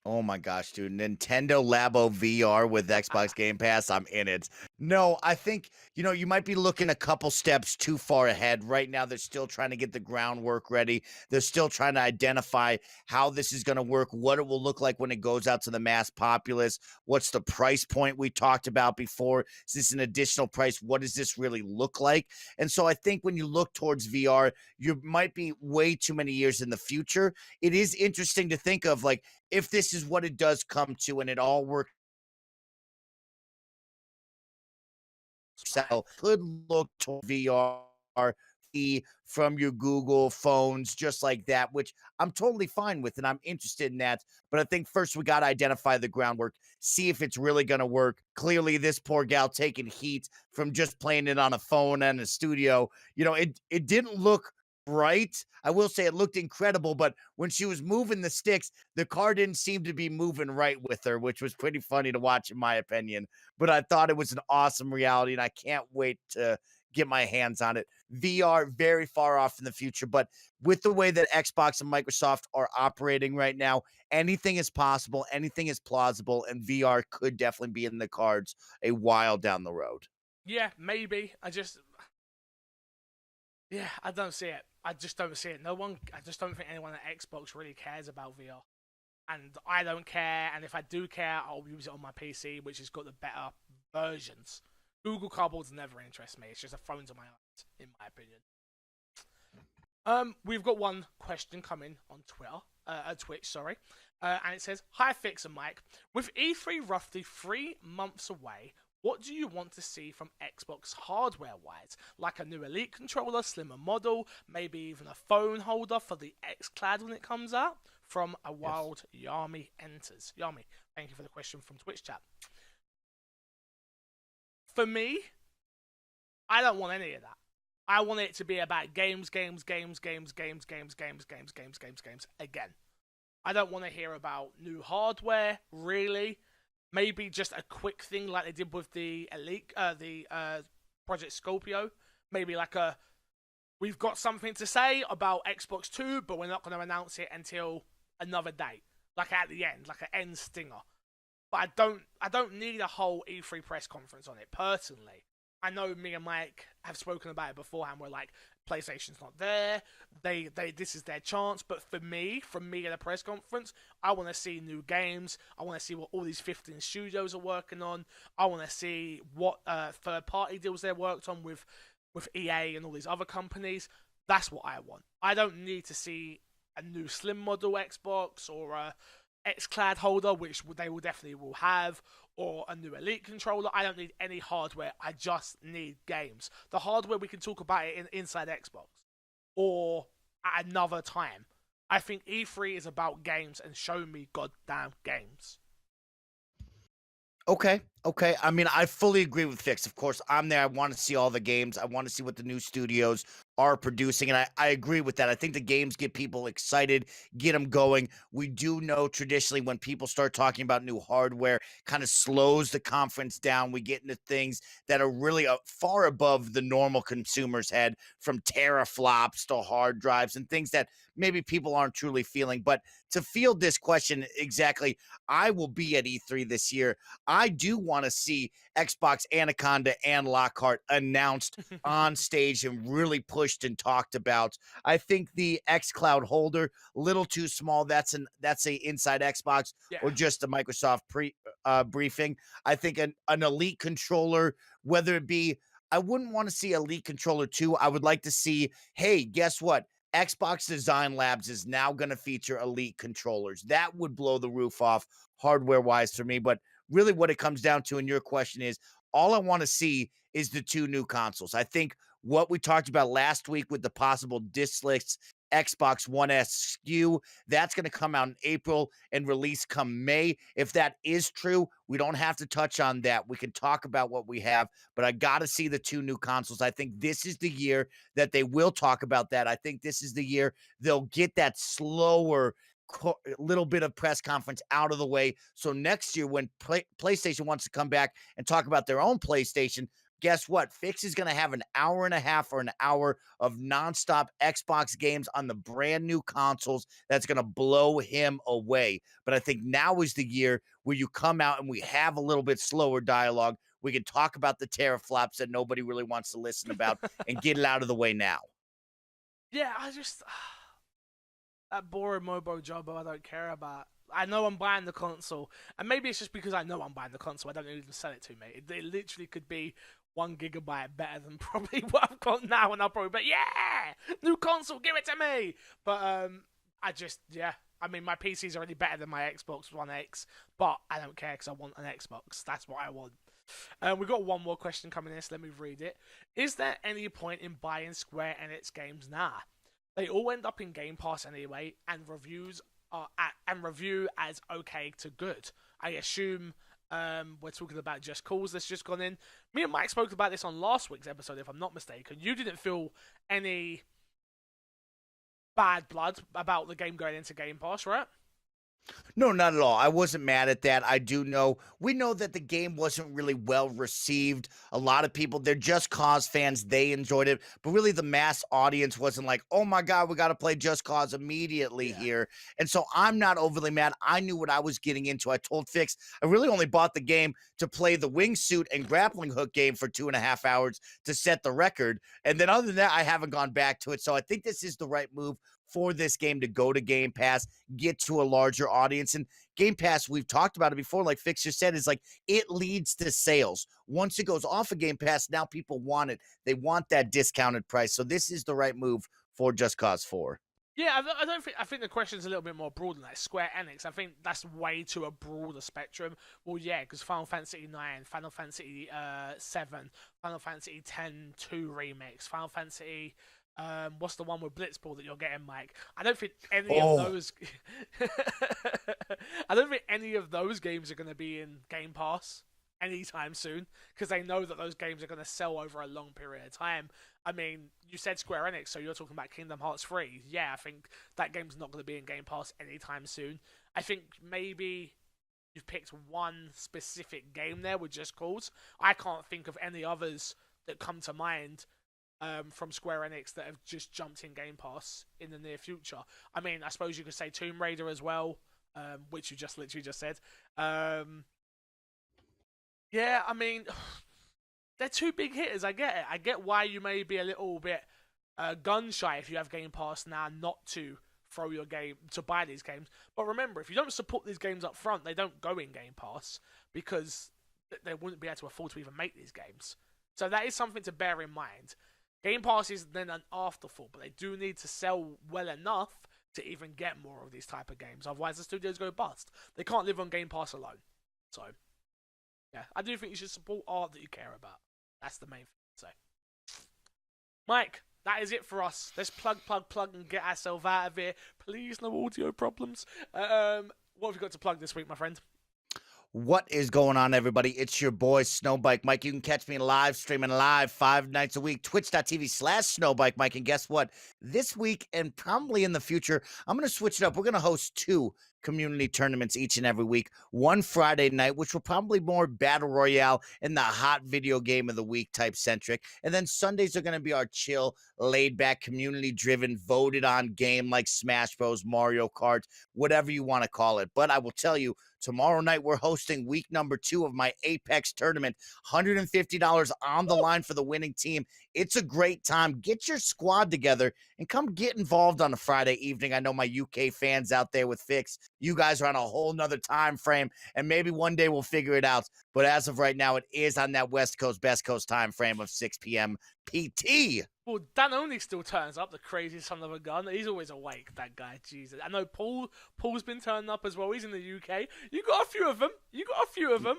Oh my gosh, dude. Nintendo Labo VR with Xbox Game Pass. I'm in it. No, I think, you might be looking a couple steps too far ahead. Right now, they're still trying to get the groundwork ready. They're still trying to identify how this is going to work, what it will look like when it goes out to the mass populace. What's the price point we talked about before? Is this an additional price? What does this really look like? And so I think when you look towards VR, you might be way too many years in the future. It is interesting to think of, like, if this is what it does come to and it all works out, could look to VR from your Google phones, just like that, which I'm totally fine with, and I'm interested in that. But I think first we got to identify the groundwork, see if it's really going to work. Clearly, this poor gal taking heat from just playing it on a phone and a studio. It didn't look right. I will say it looked incredible, but when she was moving the sticks, the car didn't seem to be moving right with her, which was pretty funny to watch, in my opinion. But I thought it was an awesome reality, and I can't wait to get my hands on it. VR, very far off in the future, but with the way that Xbox and Microsoft are operating right now, anything is possible, anything is plausible, and VR could definitely be in the cards a while down the road. Yeah, maybe. I don't see it. I just don't see it. I just don't think anyone at Xbox really cares about VR. And I don't care, and if I do care, I'll use it on my PC, which has got the better versions. Google Cardboards never interest me. It's just a phone to my eyes, in my opinion. We've got one question coming on Twitch, sorry. And it says, "Hi Fixer Mike, with E3 roughly 3 months away, what do you want to see from Xbox hardware-wise? Like a new Elite controller, slimmer model, maybe even a phone holder for the XCloud when it comes out?" From a wild Yami enters. Yami, thank you for the question from Twitch chat. For me, I don't want any of that. I want it to be about games again. I don't want to hear about new hardware, really. Maybe just a quick thing like they did with the Elite, Project Scorpio. Maybe like we've got something to say about Xbox 2, but we're not going to announce it until another date. Like at the end, like an end stinger. But I don't need a whole E3 press conference on it, personally. I know me and Mike have spoken about it beforehand. We're like, PlayStation's not there. This is their chance. But for me at a press conference, I want to see new games. I want to see what all these 15 studios are working on. I want to see what third-party deals they worked on with EA and all these other companies. That's what I want. I don't need to see a new slim model Xbox or a XCloud holder, which they will definitely have, or a new Elite controller. I don't need any hardware. I just need games. The hardware, we can talk about it inside Xbox or at another time. I think E3 is about games, and show me goddamn games. Okay. I mean, I fully agree with Fix. Of course, I'm there. I want to see all the games. I want to see what the new studios are producing. And I agree with that. I think the games get people excited, get them going. We do know traditionally when people start talking about new hardware, kind of slows the conference down. We get into things that are really far above the normal consumer's head, from teraflops to hard drives and things that maybe people aren't truly feeling. But to field this question exactly, I will be at E3 this year. I do want to see Xbox Anaconda and Lockhart announced on stage and really pushed and talked about. I think the xCloud holder, little too small. That's a inside Xbox or just a Microsoft briefing. I think an Elite controller, whether it be, I wouldn't want to see Elite controller 2. I would like to see, hey, guess what? Xbox Design Labs is now going to feature Elite controllers. That would blow the roof off hardware wise for me. But really what it comes down to, and your question is, all I want to see is the 2 new consoles. I think what we talked about last week with the possible diskless Xbox One S SKU, that's going to come out in April and release come May. If that is true, we don't have to touch on that. We can talk about what we have, but I got to see the 2 new consoles. I think this is the year that they will talk about that. I think this is the year they'll get that slower little bit of press conference out of the way. So next year when PlayStation wants to come back and talk about their own PlayStation, guess what? Fix is going to have an hour and a half or an hour of nonstop Xbox games on the brand new consoles. That's going to blow him away. But I think now is the year where you come out and we have a little bit slower dialogue. We can talk about the teraflops that nobody really wants to listen about and get it out of the way now. Yeah, I just... that boring Mobo job I don't care about. I know I'm buying the console, and maybe it's just because I know I'm buying the console. I don't need to sell it to me. It literally could be 1 gigabyte better than probably what I've got now, and I'll probably be, yeah, new console, give it to me. But I mean, my PC's already better than my Xbox One X, but I don't care because I want an Xbox. That's what I want. We've got one more question coming in, so let me read it. Is there any point in buying Square Enix games now? They all end up in Game Pass anyway, and review as okay to good. I assume we're talking about Just Cause that's just gone in. Me and Mike spoke about this on last week's episode, if I'm not mistaken. You didn't feel any bad blood about the game going into Game Pass, right? No, not at all. I wasn't mad at that. We know that the game wasn't really well received. A lot of people, they're Just Cause fans, they enjoyed it, but really the mass audience wasn't like, oh my God, we got to play Just Cause immediately here. And so I'm not overly mad. I knew what I was getting into. I told Fix, I really only bought the game to play the wingsuit and grappling hook game for 2.5 hours to set the record. And then other than that, I haven't gone back to it. So I think this is the right move for this game to go to Game Pass, get to a larger audience. And Game Pass, we've talked about it before, like Fixer said, is like it leads to sales. Once it goes off of Game Pass, now people want it. They want that discounted price. So this is the right move for Just Cause 4. Yeah, I think the question's a little bit more broad than that. Square Enix, I think that's way to a broader spectrum. Well, yeah, because Final Fantasy 9, Final Fantasy 7, Final Fantasy 10-2 remix, Final Fantasy... what's the one with Blitzball that you're getting, Mike? I don't think any of those. I don't think any of those games are going to be in Game Pass anytime soon because they know that those games are going to sell over a long period of time. I mean, you said Square Enix, so you're talking about Kingdom Hearts 3. Yeah, I think that game's not going to be in Game Pass anytime soon. I think maybe you've picked one specific game there with Just Cause. I can't think of any others that come to mind. From Square Enix that have just jumped in Game Pass in the near future. I mean, I suppose you could say Tomb Raider as well, which you just literally just said. Yeah, I mean, they're 2 big hitters. I get it. I get why you may be a little bit gun shy if you have Game Pass now not to throw your game to buy these games. But remember, if you don't support these games up front, they don't go in Game Pass because they wouldn't be able to afford to even make these games. So that is something to bear in mind. Game Pass is then an afterthought, but they do need to sell well enough to even get more of these type of games. Otherwise, the studios go bust. They can't live on Game Pass alone. So, yeah, I do think you should support art that you care about. That's the main thing. So, Mike, that is it for us. Let's plug, and get ourselves out of here. Please, no audio problems. What have you got to plug this week, my friend? What is going on, everybody? It's your boy, Snowbike Mike. You can catch me live, streaming live 5 nights a week, twitch.tv/Snowbike Mike. And guess what? This week and probably in the future, I'm going to switch it up. We're going to host 2 community tournaments each and every week. One Friday night, which will probably more battle royale and the hot video game of the week type centric. And then Sundays are going to be our chill, laid back, community driven, voted on game like Smash Bros, Mario Kart, whatever you want to call it. But I will tell you, tomorrow night we're hosting week number 2 of my Apex tournament. $150 on the line for the winning team. It's a great time. Get your squad together and come get involved on a Friday evening. I know my UK fans out there with Fix, you guys are on a whole nother time frame, and maybe one day we'll figure it out. But as of right now, it is on that West Coast, Best Coast time frame of 6 p.m. PT. Well, Dan only still turns up, the crazy son of a gun. He's always awake, that guy. Jesus. I know Paul's been turning up as well. He's in the UK. You got a few of them.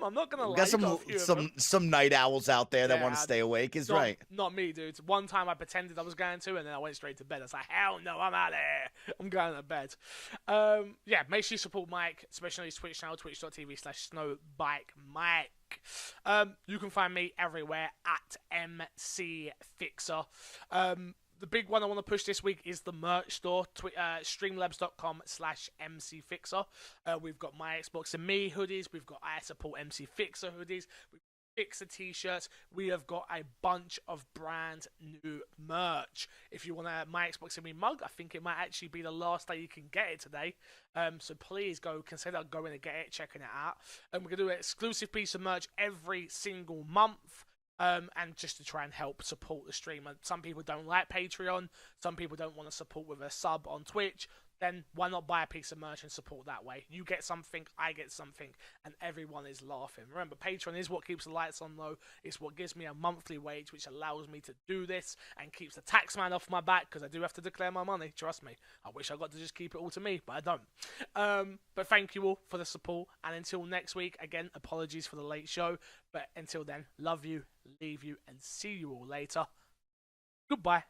I'm not gonna lie. Got some night owls out there that want to stay awake. Is right. Not me, dude. One time I pretended I was going to, and then I went straight to bed. I was like, hell no, I'm out of here. I'm going to bed. Yeah, make sure you support Mike, especially on his Twitch channel, twitch.tv/snowbikemike. You can find me everywhere at MC Fixer. The big one I want to push this week is the merch store, streamlabs.com/MC Fixer. We've got My Xbox and Me hoodies. We've got I Support MC Fixer hoodies. We've got Fixer t-shirts. We have got a bunch of brand new merch. If you want a My Xbox and Me mug, I think it might actually be the last day you can get it today. So please consider going and get it, checking it out. And we're going to do an exclusive piece of merch every single month. And just to try and help support the stream. And some people don't like Patreon. Some people don't want to support with a sub on Twitch. Then why not buy a piece of merch and support that way? You get something, I get something, and everyone is laughing. Remember, Patreon is what keeps the lights on, though. It's what gives me a monthly wage, which allows me to do this and keeps the tax man off my back, because I do have to declare my money. Trust me. I wish I got to just keep it all to me, but I don't. But thank you all for the support. And until next week, again, apologies for the late show. But until then, love you, leave you, and see you all later. Goodbye.